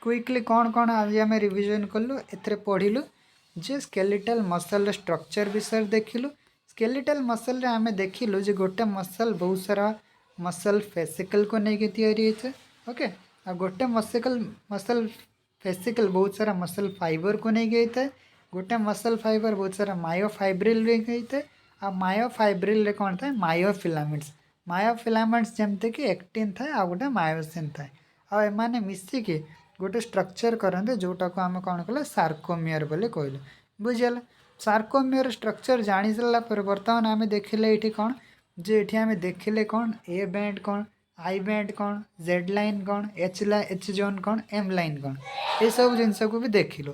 क्विकली कौन कौन आज आम रिविजन कलु ए पढ़िलु जे स्केलेटल मसल स्ट्रक्चर विषय देखिलु। स्केलेटल मसल आम देखिलु जे गोटे मसल बहुत सारा मसल फेसिकल को लेकिन ओके आ गोटे मसल फेसिकल बहुत सारा मसल फाइबर को लेकिन होता है। गोटे मसल फाइबर बहुत सारा मायोफाइब्रिल होता है। आ मायोफाइब्रिल रे कौन था मायोफिलामेंट्स जमती कि एक्टिन थाए आ गोटे मायोसिन थाए आ एमाने मिसिकी गोटे स्ट्रक्चर करते जोटा को आम कौन कले सार्कोमियर बोले कहलु। बुझीगला। सार्कोमियर स्ट्रक्चर जानी सारा पर बर्तमान आम देखिले ये कौन जे ये आम देखिले कौन ए बैंड कौन आई बैंड कौन जेड लाइन कौन एच जोन कौन एम लाइन कौन ये सब जिनस को भी देखिलु।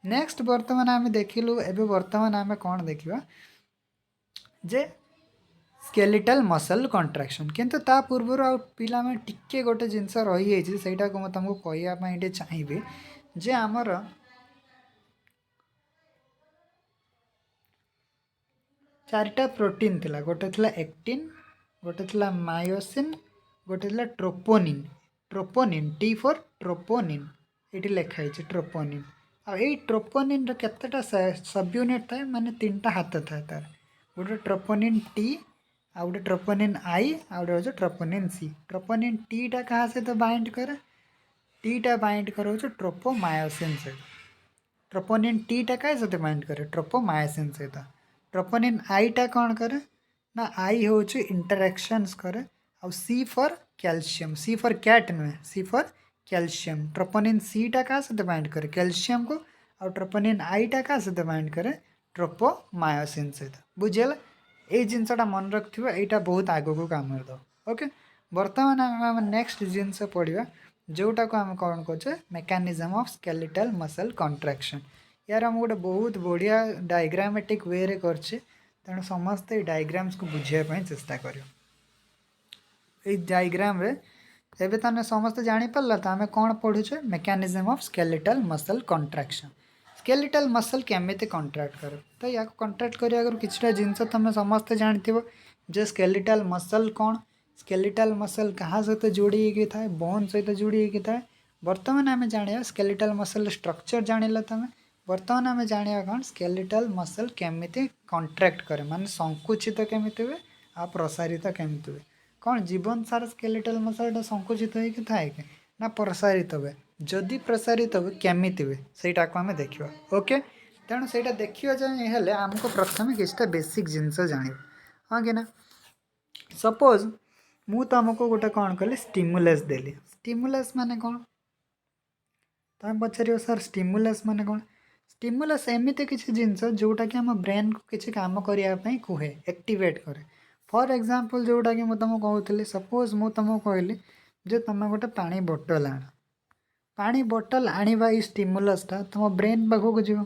नेक्स्ट बर्तमान आम देखिलु एबे बर्तमान आम कौन देखा जे स्केलेटल मसल कंट्राक्शन किंतु ता पूर्वर आ पिला में टिके गोटे जिनस रही सेटा को मैं तुमको कहवाई चाहिए जे आमर चारिटा प्रोटीन थिला गोटे थिला एक्टिन गोटे थिला मायोसिन गोटे थिला troponin. Troponin T for troponin ये लिखाई ट्रोपोनिन आ ट्रोपोनिन केतेटा सब यूनिट थाए माने 3टा हाथ थाए तार गोटे ट्रोपोनिन टी आ गोटे ट्रोपोनिन आई आ गोटे ट्रोपोनिन सी। ट्रोपोनिन टीटा क्या सहित बाइंड करे टीटा बाइंड कर ट्रोपोमायोसिन सहित। ट्रोपोनिन टीटा क्या सहित बाइंड करे ट्रोपोमायोसिन सहित। ट्रोपोनिन आईटा कौन करे ना आई हूँ इंटरेक्शंस करे आ C for calcium C for cat नुहे सी फॉर कैल्शियम। ट्रोपोनिन सीटा क्या सहित बाइंड करे कैल्शियम को आ ट्रोपोनिन आईटा क्या सहित बाइंड करे ट्रोपोमायोसिन सहित। बुझीगला। ये जिनसटा मन रखियो यहाँ बहुत आग को काम दो। ओके बर्तमान आम नेक्स्ट जिनस पढ़ा जोटा को आम कौन कहे मेकानिज्म ऑफ स्केलेटल मसल कंट्राक्शन। यार आम गोटे बहुत बढ़िया डायग्रामेटिक वे रे करछे तेणु समस्ते डायग्राम्स को बुझापी चेष्टा कर। डायग्राम रे एबे तने समस्ते जानी पारला तो आम कौन पढ़ुचे mechanism of skeletal muscle contraction. Skeletal muscle केमिति कंट्राक्ट करे तो या कंट्राक्ट करिया अगर किछटा जिनस तुम समस्ते जानथिबो जे स्केलेटल मसल कौन स्केलेटल मसल कहाँ सहित जोड़ी होगी थाए बोन सहित जोड़ी होगी थाए। बर्तमान आम जाना स्केलेटल मसल स्ट्रक्चर जानिला तुम बर्तमान आम जाना कौन स्केलेटल मसल केमिति कंट्राक्ट करे माने संकुचित केमिति हुए आ प्रसारित केमिति हुए। कौन जीवन सारा स्केलेटल मसल संकुचित होगी थाए कि ना प्रसारित हुए जदि प्रसारित हुए केमिति हुए सेटा को आम देखा। ओके तेणु से देखा जाए आमको प्रथम किसी बेसिक जिनस जान हाँ कि ना सपोज मु तुमको गोटे कौन कली स्टिमुलस देली स्टिमुलस माने कौन तुम पचार सर स्टिमुलस माने कौन स्टिमुलस एमती किसी जिनस जोटा कि आम ब्रेन को किसी काम करने कहे एक्टिवेट करे। फॉर एग्जांपल जोटा कि तुमको कहूली सपोज मु तुमको कहली जे तुम गोटे पानी बोतल आण पानी बोतल आनिबा स्टिमुलसटा तुम ब्रेन पाखक जीव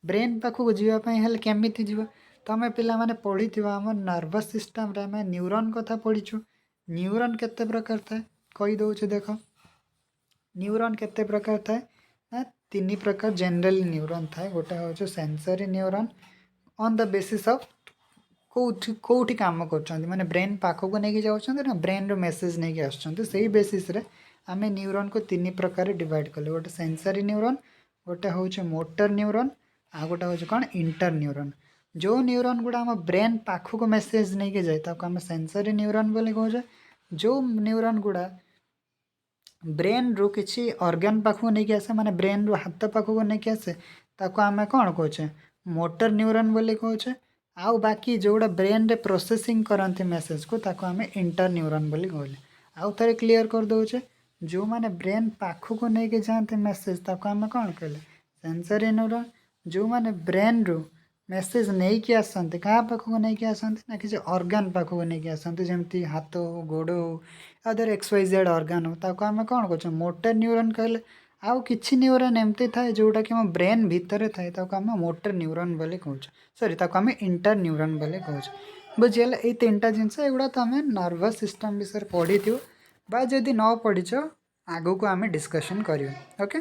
ब्रेन पाखक जावाई हेल्ले केमिति जीव तो आम पे पढ़ी आम नर्वस सिस्टम रे आम न्यूरॉन कथा पढ़ीचु न्यूरॉन केते प्रकार थाए कही दउछु देख न्यूरॉन केते प्रकार थाए ना तीन प्रकार जनरल न्यूरॉन थाए गोटे हूँ sensory neuron on the basis of कौटी काम कर माने ब्रेन पाखक नहीं जाऊँ ना ब्रेन रो मेसेज नहीं आसुँच बेसिस रे आम न्यूरॉन को तीन प्रकार डिवाइड कले गोटे सेंसरी न्यूरॉन गोटे हूँ मोटर न्यूरॉन आ गोटे हूँ कौन इंटर न्यूरॉन जो न्यूरॉन गुड़ा आम ब्रेन पाखक मेसेज नहीं जाए आम सेंसरी न्यूरॉन बोले कहे जो न्यूरॉन गुड़ा ब्रेन रु किसी ऑर्गन पाखक नहीं आसे माने ब्रेन रु हाथ पाखक नहीं आसे ताको आम कौन कहे मोटर न्यूरॉन बोले कहे आउ बाकी जोड़ा ब्रेन रे प्रोसेसिंग करती मेसेज को ताको आम इंटर न्यूरॉन बोली कहले आउ थे क्लीयर कर दौचे जो माने ब्रेन पाखक नहीं जाते मेसेज ताको आम कौन कहले सेंसरी न्यूरॉन जो माने ब्रेन रु मेसेज नहीं कि आसते क्या पाखक नहीं कि आसते ना किसी ऑर्गन पाखक नहीं कि आसते जमती हाथ हो गोड़ हो अदर XYZ ऑर्गन हो ताको आम कौन कह मोटर न्यूरॉन कहले आउ किछि न्यूरॉन एमती थाए जोटा कि आम ब्रेन भितर थाए ताको आम मोटर न्यूरॉन बोले कहूँ सॉरी ताको आम इंटर न्यूरॉन बोले कहूँ बुझीगला ये तीन जिनस एगुड़ा तो आम नर्वस सिस्टम विषय पढ़ी थी बा जदि न पढ़ीच आगो को आम डिस्कशन करियो ओके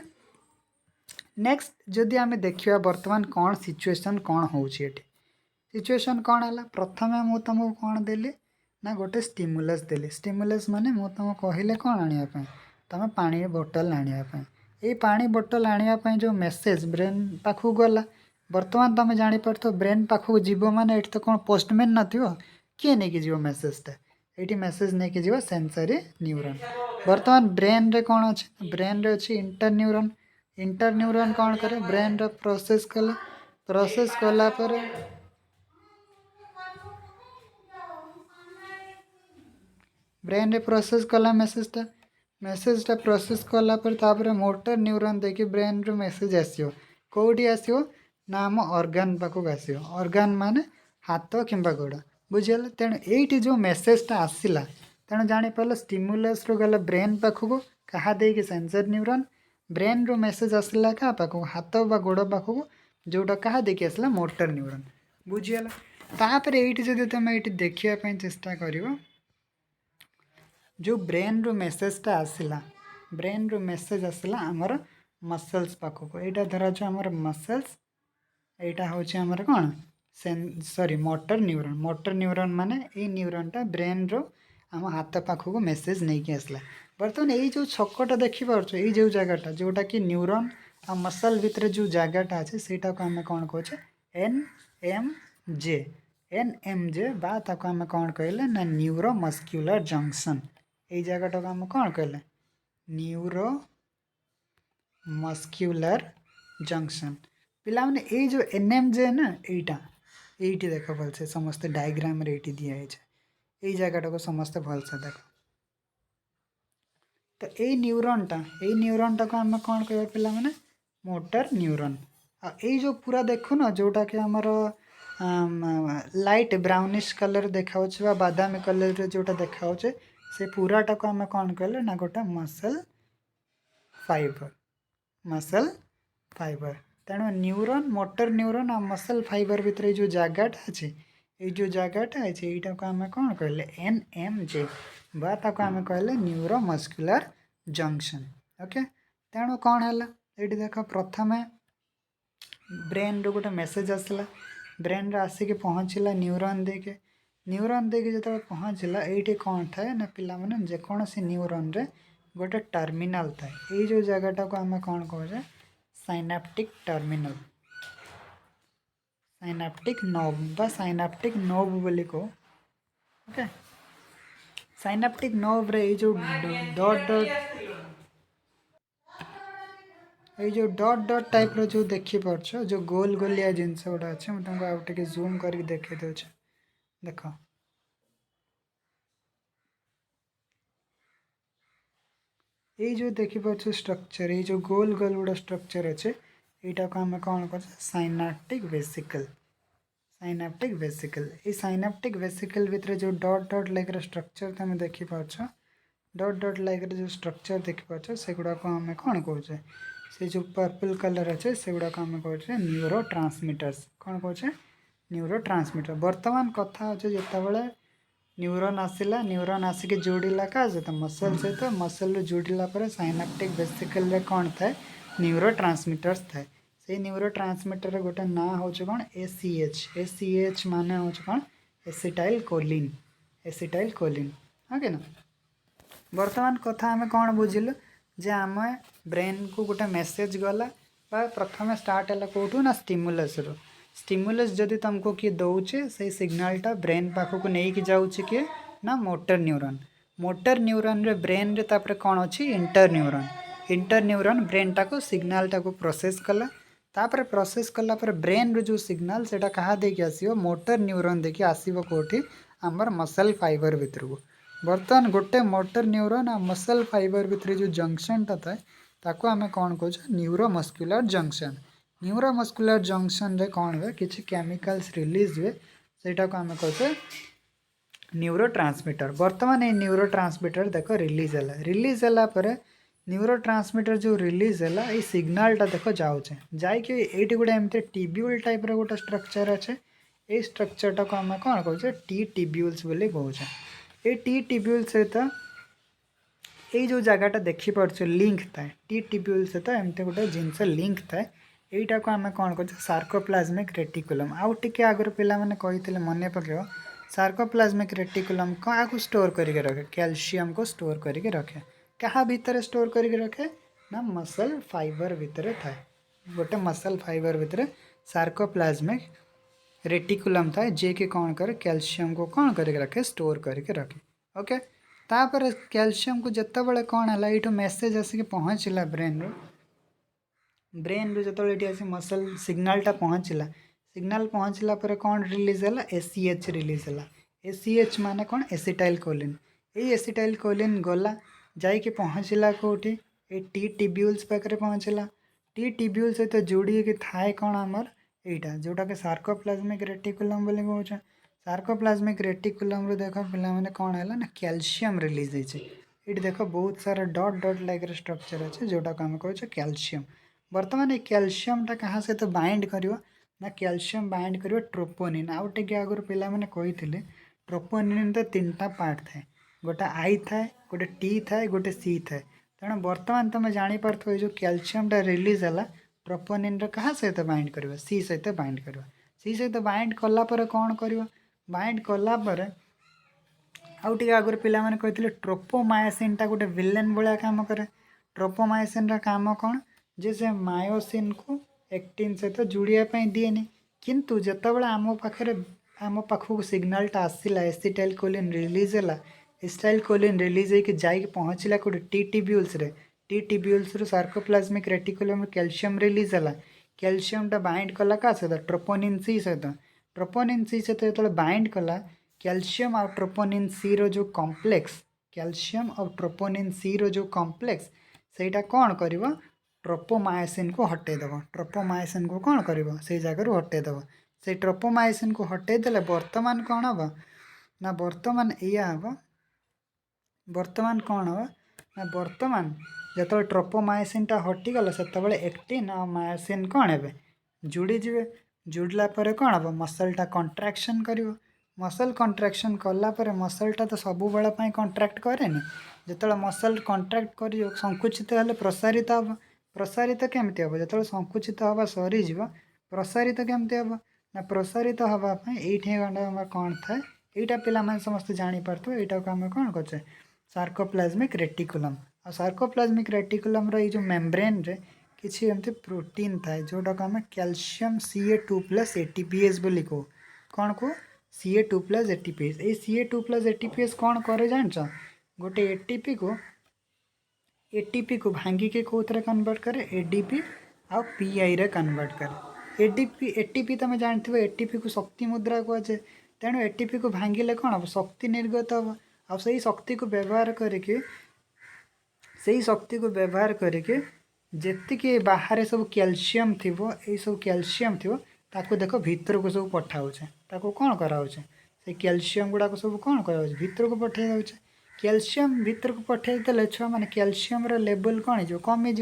नेक्स्ट जदि आम देखा बर्तमान कौन सिचुएशन कौन होची सिचुएशन कौन है प्रथम मु तुमको कौन देली ना गोटे स्टिमुलस देली स्टिमुलस माने मु तुमको कहले कौन आनिया तुम पानी बोतल आनिया ये पानी बोतल आनिया जो मेसेज ब्रेन पाखक गला बर्तमान तुम जापर तो ब्रेन पाखक जीव माने तो कौन पोस्टमैन नथिबो किए नहीं कि जीव मेसेजटा ये मेसेज नहीं कि जीव सेंसरी न्यूरॉन बर्तमान ब्रेन रे कौन अच्छे ब्रेन रे अच्छी इंटर न्यूरॉन कौन करे ब्रेन रे प्रोसेस कला पर ब्रेन रे प्रोसेस कला मेसेजटा प्रोसेस कला पर तापर मोटर न्यूरॉन देखिए ब्रेन रो मेसेज आसियो कौटी आसियो ना आम ऑर्गन पाखक आसियो ऑर्गन माने हाथ किंबा गोड़ बुझीगला तेणु ये जो मेसेजटा आसला तेणु जापर स्टिमुलस रो गला ब्रेन पाखक क्या देकी सेंसर न्यूरॉन ब्रेन रो मेसेज आसला क्या पाखक हाथ बा गोड़ पाखक जोटा क्या देखी आसला मोटर न्यूरॉन बुझीगला तापर ये जब तुम ये देखापी चेष्टा कर जो ब्रेन रो मेसेजटा आसला ब्रेन रो मेसेज आसला आमर मसल्स पाखक यहाँ धरा जो आमर मसल्स यहाँ हूँ आमर कौन सॉरी मोटर न्यूरॉन माने ये न्यूरॉनटा ब्रेन रो आम हाथ पाखक मेसेज नहीं कि आसला बर्तमान ये जो छकटा देखिपार ये जो जगहटा जोटा कि न्यूरॉन आ मसल भितर जो जगहटा अच्छे सेटा को आम कौन कहे NMJ बा ताको आम कौन कहले ना न्यूरो मस्क्यूलर जंक्शन ये जगहटा को आम कौन कहले न्यूरो मस्क्यूलर जंक्शन पिला माने ये जो NMJ ना यही देख भलसे समस्ते डायग्राम रे ये दिखाई ये जगहटा को समस्ते भलसे देख तो ये न्यूरॉनटा को आम कौन कह पिला माने मोटर न्यूरॉन ये जो पूरा देखु ना जोटा कि आमर लाइट ब्राउनिश कलर देखा बादामी कलर जोटा देखा से पूराटा को आम कौन कहले ना गोटे मसल फाइबर तेणु न्यूरॉन मोटर न्यूरॉन आ मसल फाइबर भितर जो जगहटा अच्छे ये जो जगहटा अच्छे यहाँ को आम कौन कहले NMJ बा ताको आम कहले न्यूरो मस्क्यूलर जंक्शन ओके तेणु कौन है ये देख प्रथम ब्रेन रो गोटे मेसेज आसला ब्रेन रे आसिक पहुँचला न्यूरॉन देके जो पहुँचला ये कौन थाए ना पिला माने जेकोसी न्यूरॉन रे गोटे टर्मिनल थाए ये जो जगहटा को आम कौन कहे साइनाप्टिक टर्मिनल साइनाप्टिक नोब बोली कहो ओके साइनाप्टिक नोब रे ये जो डॉट टाइप रो जो देखी पार्छ जो गोल गोलिया जिनस गुड़ा अच्छे मुझे तुमको आउ टे जूम करके देखे दूचे देख ये जो देखी पार्छ स्ट्रक्चर ये जो गोल गोल गुड़ा स्ट्रक्चर अच्छे यहाँ को आम कौन कर साइनाप्टिक वेसिकल ये साइनाप्टिक वेसिकल भितर जो डॉट लाइक स्ट्रक्चर तुम देखी पार्छ डॉट लाइक जो स्ट्रक्चर देखी पार्छ से गुड़ा को आम कौन कहे से जो पर्पल कलर अच्छे से गुड़ाक आम कहे न्यूरो ट्रांसमिटर्स कौन कहे न्यूरो ट्रांसमिटर बर्तमान कथा अच्छे जितेबाला न्यूरॉन आसला न्यूरॉन आसिक जोड़िला क्या सहित मसल सहित मसल जोड़िला साइनाप्टिक वेसिकल रे कौन थाए न्यूरो ट्रांसमिटर्स थाए से न्यूरो ट्रांसमिटर गोटे ना हूँ कौन एसीएच माने हूँ कौन एसिटाइल कोलिन ओके ना बर्तमान कथा आम कौन बुझिलु जे आम ब्रेन को गोटे मेसेज गला प्रथम स्टार्ट है कौटू ना स्टिमुलस जदि तुमको किए दौचे से सिग्नालटा ब्रेन पाखक नहीं कि जाऊँच किए ना मोटर न्यूरॉन रे ब्रेन रे तापर कौन अच्छी इंटर न्यूरॉन ब्रेन टाको सिग्नाल टाको प्रोसेस कला तापर प्रोसेस कला पर ब्रेन रो जो सिग्नाल सेटा कहा देकी आसीबो मोटर न्यूरॉन देखि आसीबो कोठी हमर मसल फाइबर भितर को बर्तमान गोटे मोटर न्यूरॉन आ मसल फाइबर भितर जो जंक्शन टा थाए ताको आमे कौन कहूँ न्यूरोमस्कुलर जंक्शन रे कौन हुए किसी केमिकल्स रिलीज हुए सेटा को आमे कहते न्यूरो ट्रांसमिटर बर्तमान ये न्यूरो ट्रांसमिटर देख रिलीज है न्यूरो ट्रांसमिटर जो रिलीज है ये सिग्नालटा देख जाऊे जाकि ये गोटे एमती टिब्यूल टाइप गोटे स्ट्रक्चर अच्छे ये स्ट्रक्चरटा को आम कौन कहे टी टिब्यूल्स बोली कहे ये टी टिब्यूल सहित ये जो जगहटा देखिपे लिंक थाए टी टिब्यूल सहित एमती गोटे जिनस लिंक थाए यहीटा को आम कौन कहे सार्कोप्लाज्मिक रेटिकुलम आउ टे आगर पिला माने कही मन पकेव सार्कोप्लाज्मिक रेटिकुलम क्या को स्टोर करके रखे कैल्शियम को स्टोर करके रखे क्या भितर स्टोर करके रखे ना मसल फाइबर भितर थाए गोटे मसल फाइबर भितर सार्कोप्लाज्मिक रेटिकुलम थाए जे कि कौन करे कैल्शियम को कौन करके रखे स्टोर करके रखे ओके तापर कैल्शियम को जितेबाला कौन है ये मेसेज आसिक पहुँचला ब्रेन रू जो आसी मसल सिग्नालटा पहुँचला पर कौन रिलीज है एसीएच रिलीज है एसीएच माने कौन एसिटाइल कोलिन ये एसिटाइल कोलिन गला जाइए पहुँचला कौटी ये टी टिब्यूल्स पाखे पहुँचला टी टिब्यूल सहित जोड़ी कि थाए कौन आमर यहाँ जोटा कि सार्कोप्लाज्मिक रेटिकुलम बोली कहे सार्कोप्लाज्मिक रेटिकुलम रू देख पे कौन है ना कैल्शियम रिलीज होती देख बहुत सारा डॉट डॉट लाइक स्ट्रक्चर अच्छे जोटा को आम कहे कैल्शियम बर्तमान ये कैल्शियमटा क्या सहित बाइंड कर ना कैल्शियम बाइंड कर ट्रोपोनिन आउ टे आगुरी पिला माने कही ट्रोपोनिन तो 3टा पार्ट थाए गोटे आई थाए गोटे टी थाए गोटे सी थाए तेणु बर्तमान तुम जापर ये जो कैल्शियमटा रिलीज है ट्रोपोनिन क्या सहित बाइंड कर सी सहित बाइंड कर सी सहित बाइंड कलापर कौन कर बाइंड कलापर आउ टे आगुरी पिला माने कही ट्रोपोमायोसिनटा गोटे विलेन भाया काम करे ट्रोपोमायोसिन काम कौन जे से मायोसिन को एक्टिन सहित जोड़ापी दिएनि किंतु जितेबाला आम पाखक सिग्नालटा आसला एसिटाइल कोलिन रिलीज है एसिटाइल कोलिन रिलीज होकर जाइए पहुँचला कौटे टी टिब्यूल्स रू सार्कोप्लाज्मिक रेटिकुलम कैल्शियम रिलीज है कैल्शियमटा बाइंड कला क्या सहित ट्रोपोनिन सी सहित जो बाइंड कला कैल्शियम और ट्रोपोनिन सी रो जो कॉम्प्लेक्स कैल्शियम और ट्रोपोनिन सी रो जो कॉम्प्लेक्स सेटा कौन कर ट्रोपोमायोसिन को हटेदेव ट्रोपोमायोसिन को कौन कर से जगह हटेदेव से ट्रोपोमायोसिन को हटेदेले बर्तमान कौन हम ना बर्तमान या हम बर्तमान कौन हम ना बर्तमान जो ट्रोपोमायोसिनटा हटिगला से एक्टिन और मायोसिन कौन है जोड़ीजे जोड़ला कौन हम मसलटा कंट्राक्शन कर मसल कंट्राक्शन कलापर मसलटा तो सब बेला कंट्राक्ट कैनि जो मसल कंट्राक्ट कर संकुचित हेल्ले प्रसारित हम प्रसारित केमती हम जो संकुचित हवा सरीज प्रसारित केमती हम ना प्रसारित हाँपाई ये कौन थाए यहाँ पिला समस्ते जापर यहाँ को आम कौन करे सार्कोप्लाज्मिक रेटिकुलम आ सार्कोप्लाज्मिक रेटिकुलम रो जो मेम्ब्रेन रे किसी एमती प्रोटीन थाए जोटा को आम कैल्शियम Ca2+ ATPase बोली कहू कौन को Ca2+ ATPase ये Ca2+ ATPase कौन करे जान गोटे एटीपी को भांगी के कौन कन्वर्ट करे एडीपी आ पीआई रे कन्वर्ट करे एटीपी तुम जानते एटीपी को शक्ति मुद्रा कहुए तेणु एटीपी को भांगिले कौन हम शक्ति निर्गत हम आ शक्ति को व्यवहार करके जी बाहर सब कैल्शियम थी ये सब कैल्शियम थी ताको देख भितर को सब पठाऊे ताको कौन कराऊे से कैल्शियम गुड़ाक सब कौन कर भितर को पठे जाऊे कैल्शियम भितर को पठेदेले छुआ मैंने कैल्शियम लेवल कौन हो कमिज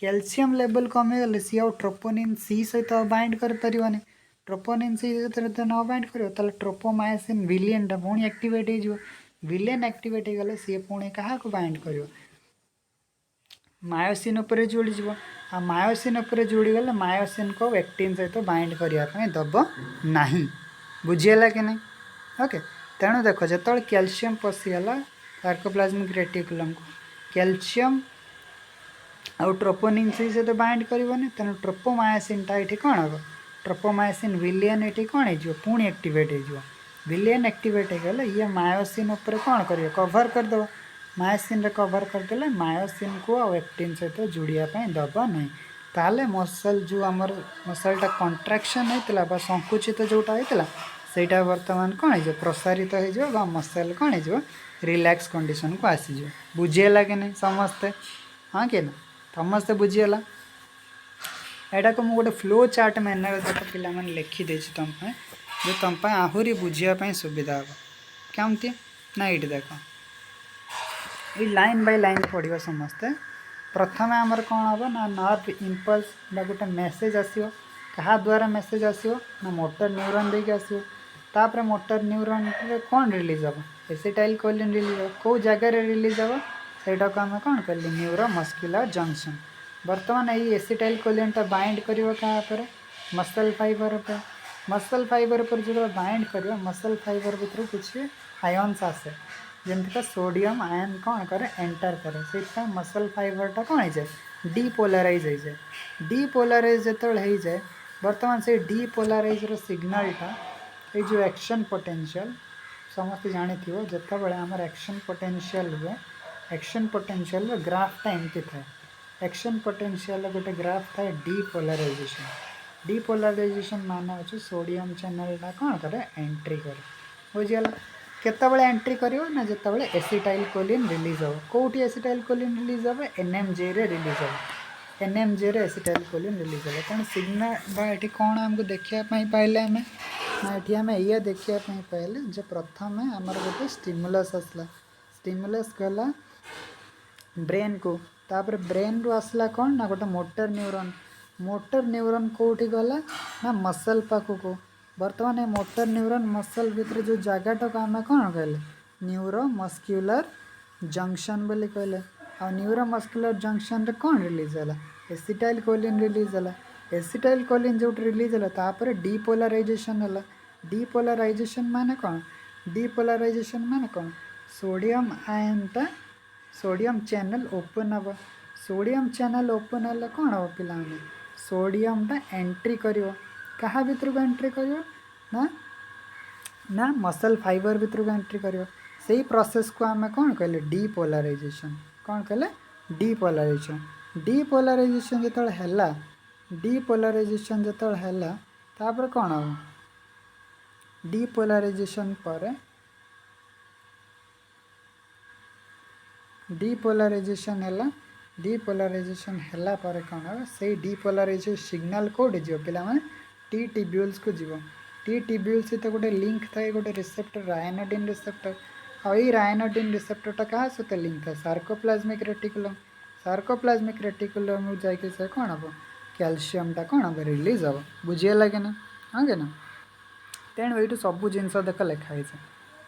कैल्शियम लेवल कमीगले सी आउ ट्रोपोनिन सी सहित बाइंड कर ट्रोपोनिन सी सहित न बाइंड कर ट्रोपोमायोसिन विलियनटा पुणी एक्टिवेट हो विलियन एक्टिवेट हो गले सी पुणी क्या बाइंड कर मायोसिन उपर जोड़ी जीव आ मायोसिन उपर जोड़ी गले मायोसिन को एक्टिन सहित बाइंड करने दब ना बुझीगला कि नहीं ओके तेणु देख जो कैल्शियम पशिगला सार्कोप्लाज्मिक रेटिकुलम को कैल्शियम आउ ट्रोपोनिन सहित बाइंड करनी तेणु ट्रोपोमायोसिनटा ये कौन हम ट्रोपोमायोसिन विलियन ये कौन हो पुणी एक्टिवेट हो विलियन एक्टिवेट होगले ये मायोसिन उपर कौन कर कभर करदे मायोसिन रे कभर करदे मायोसिन को आउ एक्टिन सहित जोड़ापी दब ना ताले मसल जो आमर मसलटा कंट्राक्शन होता संकुचित जोटा होता सेटा बर्तमान कौन हो प्रसारित हो मसल कौन हो रिलैक्स कंडीशन को आसीज बुझीगला कि नहीं समस्ते हाँ कि ना समस्ते बुझीगला यहाँ को मुझे फ्लो चार्ट मैनर तक पे लिखिदे तुम जो तुम आहरी बुझापी सुविधा हम कमती ना ये देख ये लाइन बाय लाइन पढ़ो समस्ते प्रथम आमर कौन हम ना नर्व इम्पल्स बा गोटे मेसेज आसो क्या द्वारा मेसेज आसो ना मोटर न्यूरॉन देके आसो तापर मोटर न्यूरॉन रे कौन रिलीज हम एसिटाइल कोलिन रिलीज हम कौ जगार रिलीज हम सेटा को आम कौन कल न्यूरोमस्कुलर जंक्शन बर्तमान ये एसिटाइल कोलिनटा बाइंड कर क्या मसल फाइबर पर मसल फाइबर पर जो बाइंड कर मसल फाइबर भर किसी आयन्स आसे जमीका सोडियम आयन कौन करे एंटर करे से मसल फाइबरटा कौन हो जाए डीपोलाराइज हो जाए डीपोलाराइज जो जाए बर्तमान से डीपोलाराइज सिग्नलटा ये जो एक्शन पोटेंशियल समस्त जानी थी जिते आमर एक्शन पोटेंशियल हुए एक्शन पोटेंशियल ग्राफटा एमती थाए एक्शन पोटेंशियल गोटे ग्राफ थाए डीपोलाराइजेशन माने अच्छे सोडियम चैनलटा कौन करे एंट्री करे बुझीगला केतबले एंट्री करियो ना जितेबाला एसिटाइल कोलिन रिलीज हो कौटी एसिटाइल कोलिन रिलीज हो एनएमजे रे रिलीज हो एनएमजे रे एसिटाइल कोलिन रिलीज हो तेणु सिग्नल ये कौन आमको देखापी पाइले आम ना ये आम ये देखापी पाइले जो प्रथम आमर गोटे स्टिमुलस आसला स्टिमुलस गला ब्रेन को तापर ब्रेन रू आसला कौन ना गोटे मोटर न्यूरॉन कौटी गला ना मसल पाखक बर्तमान ये मोटर न्यूरॉन मसल भितर जो जगटा को आम कौन कहले न्यूरोमस्कुलर जंक्शन बोली कहले आ न्यूरोमस्कुलर जंक्शन रे कौन रिलीज है एसिटाइल कोलिन रिलीज है एसिटाइल कोलिन जो रिलीज है तापर डीपोलाराइजेशन है डीपोलाराइजेशन माने कौन सोडियम आयनटा सोडियम चैनल ओपन हम सोडियम चैनल ओपन है कौन हम पिला सोडियमटा एंट्री करियो क्या भितर को एंट्री करियो ना मसल फाइबर भितर को एंट्री करियो सही प्रोसेस को आम कौन कहले डीपोलाराइजेशन कौन कहले डीपोलाराइजेशन जो है डीपोलाराइजेशन जो है तापर कौन हम डीपोलाराइजेशन पर डीपोलाराइजेशन है पर कौन हम से डीपोलाराइजेशन सिग्नल कोड जो पे टी टिब्यूल्स को जीव टी टिब्यूल सहित गोटे लिंक थाए गोटे रिसेप्टर रायनोडिन रिसेप्टर आई रायनोडिन रिसेप्टरटा क्या सहित लिंक था सार्कोप्लाज्मिक रेटिकुलम जाके से कौन हम कैल्शियमटा कौन हम रिलीज हम बुझीगला कि ना हाँ कि ना तेणु ये सब जिनस देख लिखाई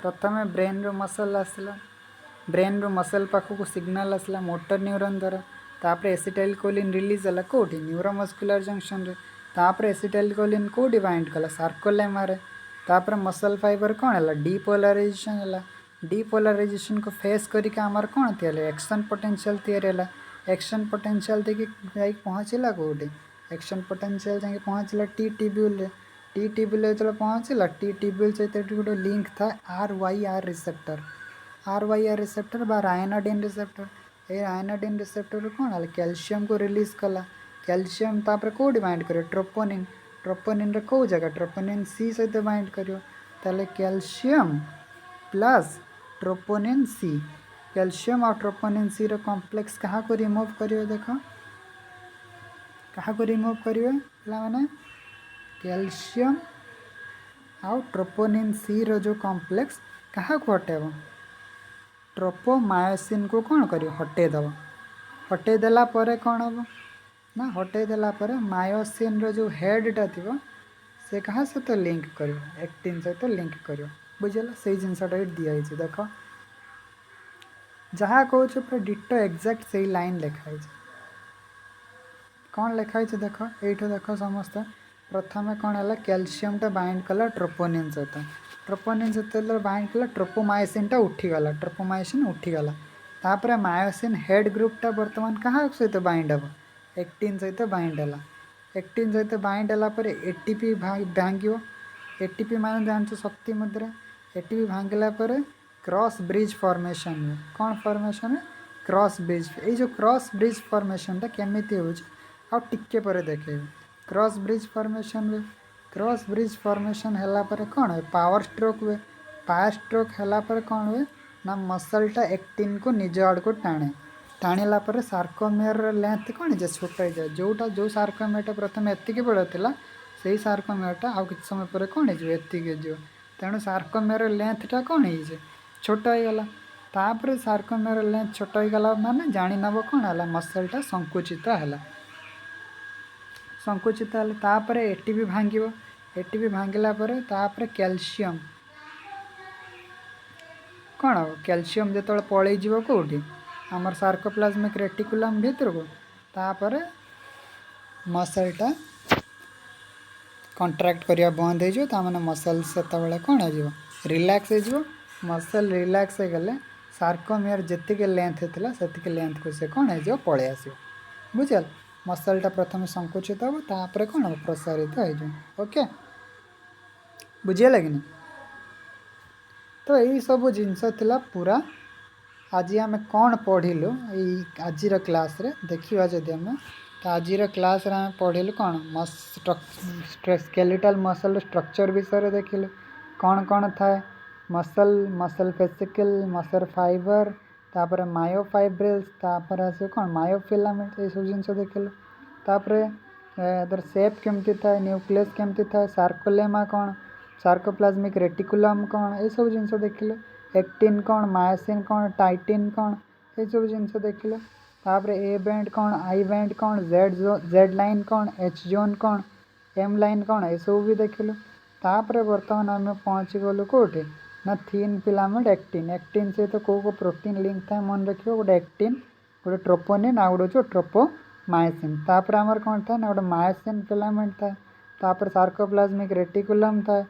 प्रथम ब्रेन रो मसल आसला ब्रेन रो मसल पाखक सिग्नल आसला मोटर न्यूरॉन द्वारा तापर एसिटाइल कोलिन रिलीज है कौटी न्यूरोमस्कुलर जंक्शन रे तापर एसिटाइल कोलिन कौटी बाइंड कला सार्कोलेमा रे तापर मसल फाइबर कौन है डीपोलाराइजेशन को फेस करके आमर कौन थी एक्शन पोटेंशियल तैयारी एक्शन पोटेंशियल देखिए जाके पहुँचला कौटी एक्शन पोटेंशियल जाके पहुँचला टी टिब्यूल जो पहुँचला टी टिब्यूल सहित गोटे लिंक था RYR रिसेप्टर बा रायनोडिन रिसेप्टर ये रायनोडिन रिसेप्टर कौन है कैल्शियम को रिलीज कला कैल्शियम तापर कौटी बाइंड करो ट्रोपोनिन रे कौ जगह ट्रोपोनिन सी सहित बाइंड करो ताले calcium plus troponin C calcium और ट्रोपोनिन सी रो कॉम्प्लेक्स कहाँ को रिमूव करियो देख कहाँ को रिमूव करियो माने कैल्शियम आउ ट्रोपोनिन सी रो जो कॉम्प्लेक्स कहाँ को हटेब ट्रोपोमायोसिन को कौन कर हटेदेव हटेदेला कौन हम ना हटे देला पर मायोसिन रो जो हेडटा थी से क्या सहित लिंक कर एक्टिन सहित लिंक कर बुझेगा से जिनसटा दिखाई देख जहाँ कौच पूरा डिटो एक्जाक्ट से लाइन लिखाई कौन लिखाई देख ये देख समस्त प्रथम कौन है कैल्शियमटा बाइंड कला ट्रोपोनिन सहित ट्रोपोनिन सहित बाइंड कला ट्रोपोमाइसिनटा उठीगला ट्रोपोमाइसिन उठीगला तापर मायोसिन हेड ग्रुपटा बर्तमान क्या सहित बाइंड हम एक्टिन सहित बाइंड है एक्टिन सहित बाइंड है एटीपी भांग एटीपी मान जान शक्ति मुद्रा एटीपी भांगला क्रॉस ब्रिज फॉर्मेशन हुए कौन फॉर्मेशन है क्रॉस ब्रिज ये जो क्रॉस ब्रिज फॉर्मेशनटा केमिति हो टिके पर देखे क्रॉस ब्रिज फॉर्मेशन हुए क्रॉस ब्रिज फॉर्मेशन है कौन हुए पावर स्ट्रोक हुए पावर स्ट्रोक है कौन हुए ना मसलटा एक्टिन को निज आड़ को टाणे टाणिला सार्कोमियर लेंथ कौन जे छोट हो जाए जोटा जो सार्कोमियरटा प्रथम एतिक बड़ था से सार्कोमियरटा आउ कि समय पर कौन हो तेणु सार्कोमियर लेंथटा कौन हो छोट हो गला तापर सार्कोमियर लेंथ छोट हो गला माने जानी नब कौन है मसलटा संकुचित है संकुचित है तापर एटीपी भांग एटीपी भांगला कैल्शियम कौन हम कैल्शियम जो पलैज कौटी आमर सार्कोप्लाज्मिक रेटिकुलम भितर को तापर मसलटा कंट्राक्ट करिया बंद हो मैंने मसल से कौन हो रिलैक्स हो मसल रिलैक्स हो गले सार्कोमियर जी लेंथ होता से लेंथ को से कौन हो पलि आस बुझल मसलटा प्रथम संकुचित हम तापर कौन हम प्रसारित हो ओके बुझीगला कि तो यही सब जिनस पूरा आज आम कौन पढ़िलु आज क्लास रे देखा जदि आम तो आज क्लास रे आम पढ़िलु कौन स्केलेटल मसल स्ट्रक्चर विषय देखिलु कौन कौन थाए muscle muscle fascicle muscle fibre तापर मायोफाइब्रिल्स तापर आसे कौन मायोफिलामेंट ये सब जिनस देखिलु तापर सेप केमती थाए न्यूक्लियस केमती थाए सार्कोलेमा कौन सार्कोप्लाज्मिक रेटिकुलम कौन ये सब जिनस देखिलु एक्टिन कौन मायोसिन कौन टाइटिन कौन ये सब जिनस देखिलु तापर ए बैंड कौन आई बैंड कौन जेड लाइन कौन एच जोन कौन एम लाइन कौन ये सब भी देखिलु तापर बर्तमान आम पहुँची गलु कौटे ना थीन फिलामेंट एक्टिन एक्टिन सहित कौ प्रोटीन लिंक था मन रख गोटे एक्टिन गोटे ट्रोपोनिन आ गोटे ट्रोपोमायोसिन तापर आमर कौन था ना गोटे मायोसिन फिलामेंट था तापर सार्कोप्लाज्मिक रेटिकुलम था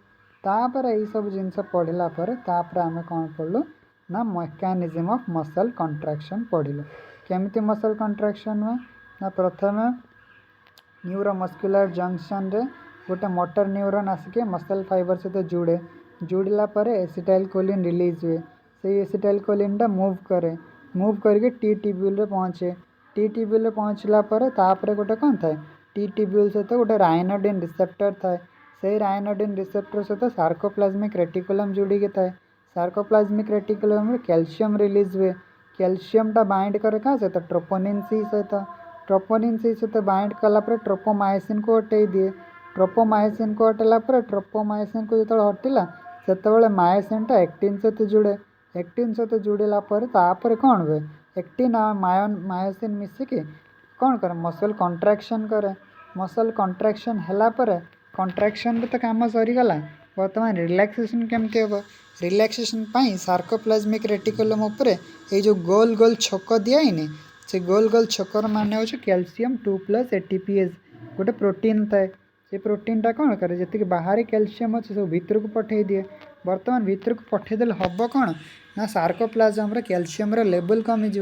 तापर यही सब जिनस पढ़ला तापर आम कौन पढ़लु ना मेकानिज्म ऑफ मसल कंट्राक्शन पढ़लु केमिति मसल कंट्राक्शन हुए ना प्रथम न्यूरोमस्कुलर जंक्शन रे गोटे मोटर न्यूरॉन आसिक मसल फाइबर सहित जुड़े जुड़ला एसिटाइल कोलिन रिलीज हुए से एसिटाइल कोलिनटा मूव करके टी ट्यूब्यूल रे पहुँचे टी ट्यूब्यूल रे पहुँचला तापर गोटे कौन थाए टी ट्यूब्यूल सहित गोटे राइनोडिन रिसेप्टर थाए से राइनोडिन रिसेप्टर सहित सार्कोप्लाज्मिक रेटिकुलम जोड़ी थाए सार्कोप्लाज्मिक रेटिकुलम रे कैल्शियम रिलीज हुए कैल्शियमटा बाइंड करे क्या सहित ट्रोपोनिन सी सहित बाइंड कला ट्रोपोमायोसिन को हटई दिए ट्रोपोमायोसिन को हटेला ट्रोपोमायोसिन को जो हटिला से मायोसिनटा एक्टिन सहित जुड़े एक्टिन सहित जुड़ेला तापर कौन हुए एक्टिन आ मायोसिन मिसिकी कौन करे मसल कंट्राक्शन करे मसल कंट्राक्शन है कंट्राक्शन तो काम सरीगला बर्तमान रिलैक्सेशन केमती हम रिलैक्सेशन सार्कोप्लाज्मिक रेटिकुलम उपरे ये जो गोल गोल छक दिखाई से गोल गोल छकर मान हो कैल्शियम 2+ ATPase गोटे प्रोटीन थाए से प्रोटीनटा कौन करे जी बाहर कैल्शियम अच्छे सब भितर को पठे दिए बर्तमान भितर को पठेदेले हम कौन ना सार्कोप्लाज्म कैल्शियम लेवल कमिज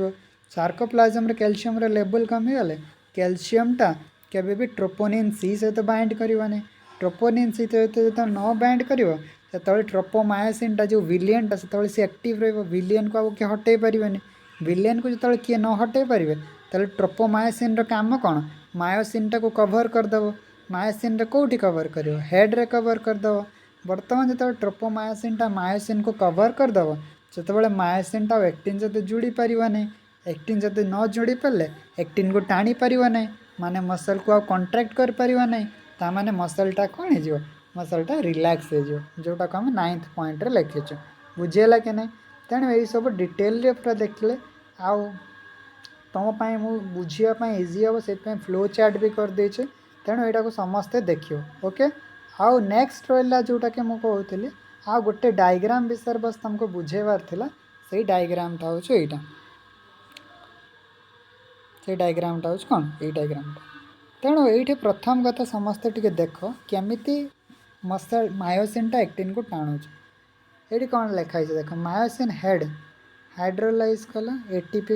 सार्कोप्लाज्म कैल्शियम लेवल कमिगले कैल्शियमटा केबे भी ट्रोपोनिन सी सहित बाइंड करवानी ट्रोपोनिन सी सहित जो न बाइंड कर ट्रोपोमायोसिनटा जो विलियनटा से एक्टिव रिलियन को किए हटई पारे विलियन को जो किए न हटई पारे तो ट्रोपोमायोसिन काम कौन मायोसिनटा को कभर करदेव मायोसिन कौटी कभर कर हेड्रे कभर करदेव बर्तमान जो ट्रोपोमायोसिनटा मायोसिन को कभर करदेव से मायोसिनटा एक्टिन सहित जोड़ी पारे एक्टिन सहित न जोड़ी पारे एक्टिन को टाणी पार ना माने मसल को कंट्राक्ट कर पारिबा नहीं तामाने मसलटा कौन हो मसलटा रिलैक्स हो जोटा को आम 9th पॉइंट रे लिखीचु बुझेगा कि नहीं तेणु यही सब डिटेल रे पूरा देखले आउ तुम मु बुझापी इजी हम से फ्लो चार्ट भी कर देचे तेणु यहाँ को समस्ते देखियो ओके। आउ नेक्स्ट रहा जोटा कि मुझे कहूली आ गोटे डायग्राम विषय बस तुमको बुझेबार थिला से डायग्रामटा हूँ यहाँ से डायग्रामटा हूँ कौन ये डायग्रामटा तेणु ये प्रथम कथा समस्ते टिके देख केमिति मसल मायोसिनटा एक्टिन को टाणुच ये कौन लिखाई देख मायोसिन हेड हाइड्रोलाइज कला एटीपी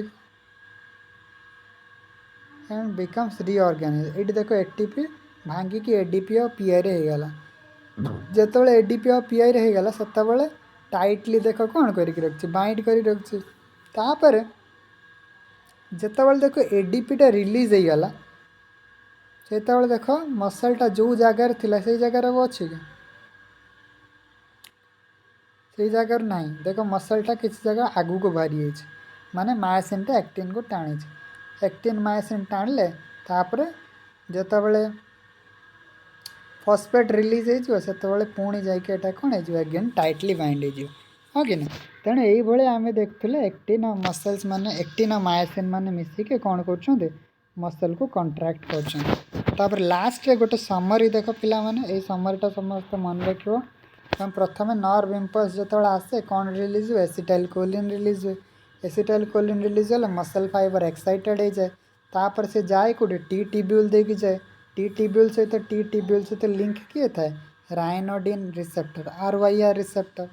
एंड बिकम्स रीऑर्गेनाइज ये देख एटीपी भांगिकी एडीपी और पीआई रे गला जिते एडीपी और पीआई रे गला सेतबेले टाइटली देख कौन करके रखी बाइंड कर रखी तापर जितेबाला देख एडीपीटा रिलीज हो गला से देख मसलटा जो जगार थिला से जगार अब अच्छी कि से जगार ना देख मसलटा किसी जगह आगू को बाहरी माने मायोसिनटा एक्टिन को टाणी एक्टिन मायोसिन टाणिले तापर जितेबाला फॉस्फेट रिलीज होते पुणी जाइए कौन हो अगेन टाइटली बाइंड हो हाँ कि ना तेणु ये आम देखुले एक्टिन और मसल्स माने एक्टिन और मायोसिन माने मिसिके कौन कर मसल को कंट्राक्ट कर लास्ट रे गोटे समरी देख पिला माने ए समरीटा समस्त मन रखियो प्रथम नर्व इम्पल्स जो आसे कौन रिलीज हुए एसिटाइल कोलिन रिलीज हुए एसिटाइल कोलिन रिलीज होले मसल फाइबर एक्साइटेड हो जाए तापर से जाए कौटे टी टिब्यूल देकी जाए टी टिब्यूल सहित लिंक किए था राइनोडिन रिसेप्टर आरवाईआर रिसेप्टर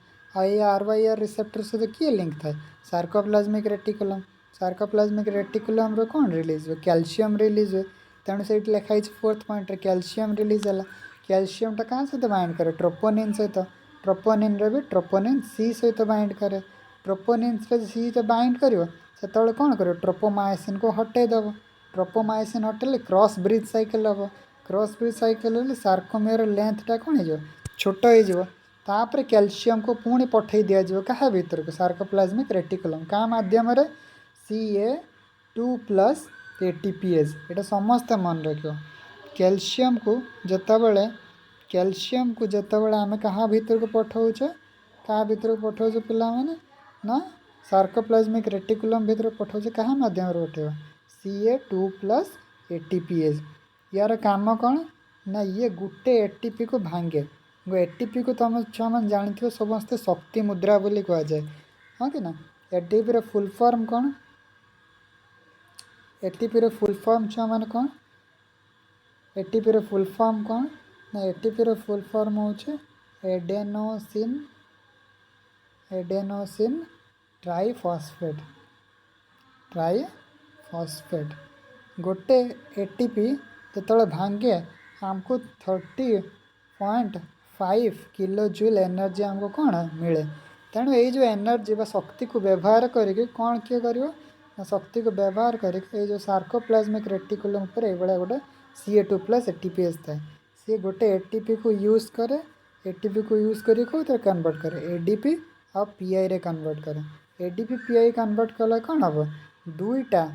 आरवाईआर रिसेप्टर सहित किए लिंक था सार्कोप्लाज्मिक रेटिकुलम सार्कोप्लाज्मिक रेटिकुलम रो कौन रिलीज हुए कैल्शियम रिलीज हुए तेणु से लिखाई फोर्थ पॉइंट रे कैल्शियम रिलीज है कैल्शियमटा क्या सहित बाइंड करे ट्रोपोनिन सहित ट्रोपोनिन रे भी ट्रोपोनिन सी सहित बाइंड करे ट्रोपोनिन सी सहित बाइंड कर से कौन कर ट्रोपोमायोसिन को हटेदेव ट्रोपोमायोसिन हटेले क्रॉस ब्रिज साइकिल हम क्रॉस ब्रिज साइकिल हेल्ले सार्कोमियर लेंथटा कौन हो छोट होपर कैल्शियम को पुणी पठे दिज्व क्या भीतर को सार्कोप्लाज्मिक रेटिकुलम क्या मध्यम Ca2+ ATPase ये समस्ते मन रख कैल्शियम को जितेबाला आम क्या भीतर को पठाऊे क्या भीतर को पठाऊे पिला माने ना सार्कोप्लाज्मिक रेटिकुलम भीतर पठाऊे क्या मध्यम पठेगा Ca2+ ATPase यार काम कौन ना ये गोटे एटीपी को भांगे एटीपी को तुम छुआ मैंने जानते समस्ते शक्ति मुद्रा बोली कह जाए हाँ कि ना एटीपी फुल फॉर्म कौन एटीपी फुल फॉर्म छुआ मैंने कौन एटीपी फुल फॉर्म कौन ना एटीपी फुल फॉर्म हो एडेनोसिन ट्राइफॉस्फेट गोटे एटीपी जो भांगे आमको 30.5 किलो जूल एनर्जी आमको कौन मिले तेणु ये जो एनर्जी शक्ति को व्यवहार करके कौन किए कर शक्ति को व्यवहार करके जो सार्कोप्लाज्मिक रेटिकुलम पर ये गोटे Ca2+ ATPase था सी गोटे एटीपी को यूज करे एटीपी को यूज कर कन्वर्ट करे एडीपी और पीआई रे कन्वर्ट करे एडीपी पीआई कन्वर्ट कले कौन हम दुईटा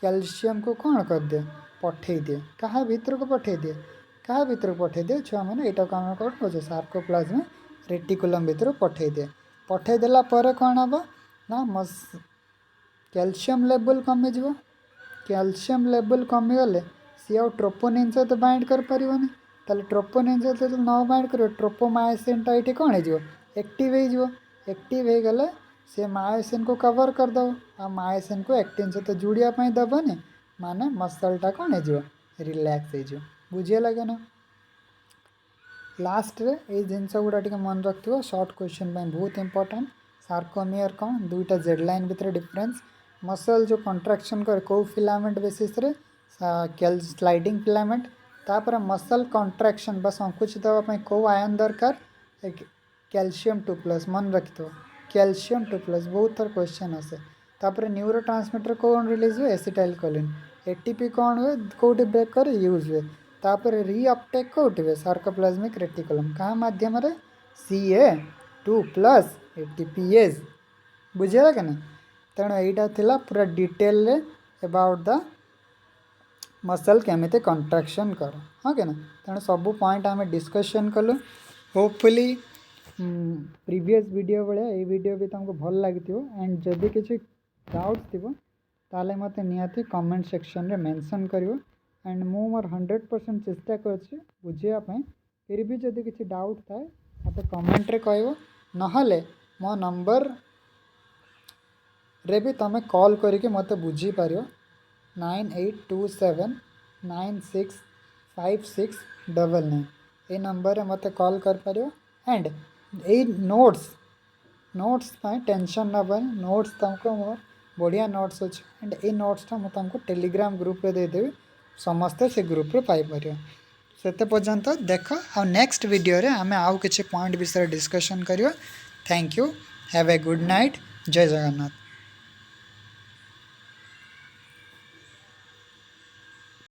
कैल्शियम को कौन कर दिए पठे दिए क्या भीतर को पठे दिए क्या भीतर को पठे दिए छुआ मैंने यहाँ को आम कौन कहे सार्कोप्लाज्मिक रेटिकुलम भीतर पठे दिए पठे देला पर कौन हम ना कैल्शियम लेवल कमिज कैल्शियम लेवल कमिगले सी आउ ट्रोपोनिन सहित बाइंड कर पारिबनी ताले ट्रोपोनिन सहित न बाइंड कर ट्रोपोमायोसिनटा ये कौन हो एक्टिव हो गले से मायोसिन को कवर करदेव आ मायोसिन को एक्टिन सहित जुड़ापी देवनी माने मसलटा कौन हो रिलैक्स हो बुझे लगे ना लास्ट रे ये जिनस गुड़ा टे मन रख शॉर्ट क्वेश्चन बहुत इंपोर्टेंट सार्कोमियर कौन दुईटा जेड लाइन भितर डिफरेंस मसल जो कंट्राक्शन करे कौ फिलामेंट बेसिस रे स्लाइडिंग फिलामेंट तापर मसल कंट्राक्शन बा संकुचित होगा कौ आयन दरकार कैल्शियम 2+ मन रखि कैल्शियम 2+ बहुत थर क्वेश्चन आसे तापर न्यूरो ट्रांसमीटर कौन रिलीज हुए एसिटाइल कोलिन एटीपी कौन हुए कौटे ब्रेक कर यूज हुए तापर रीअपटेक कौटे हुए सार्कोप्लाज्मिक रेटिकुलम क्या मध्यम Ca2+ ATPase बुझेगा कि नहीं तेणु यहाँ थिला पूरा डिटेल अबाउट द मसल केमिते कंट्राक्शन कर हाँ कि ना तेणु सब पॉइंट आम डिस्कशन कलु होपफुली प्रीवियस वीडियो भाया ये वीडियो भी तुमको भल लगी एंड जदि किसी डाउट्स थी ताले मते निहाती कमेंट सेक्शन रे मेंशन करियो एंड मु मोर 100% चेष्टा करछि बुझिया पई। फिर भी जदि किसी डाउट थाए मते कमेंट रे कहबो नहले मो नंबर रे भी तमे कॉल करके मते बुझी पारियो 9827965699 ए नंबर रे मते कॉल कर पारियो। एंड ए नोट्स पाई टेंशन ना पाई नोट्स तुमको मोर बढ़िया नोट्स अच्छे एंड ए नोट्सटा मुझे तुमको टेलीग्राम ग्रुप रे दे देवी समस्ते से ग्रुप रे पाई पारियो। सेते पर्यंत देख आ नेक्स्ट वीडियो रे आमे आउ किछि पॉइंट विषय डिस्कशन करियो। Thank you have a good night जय जगन्नाथ।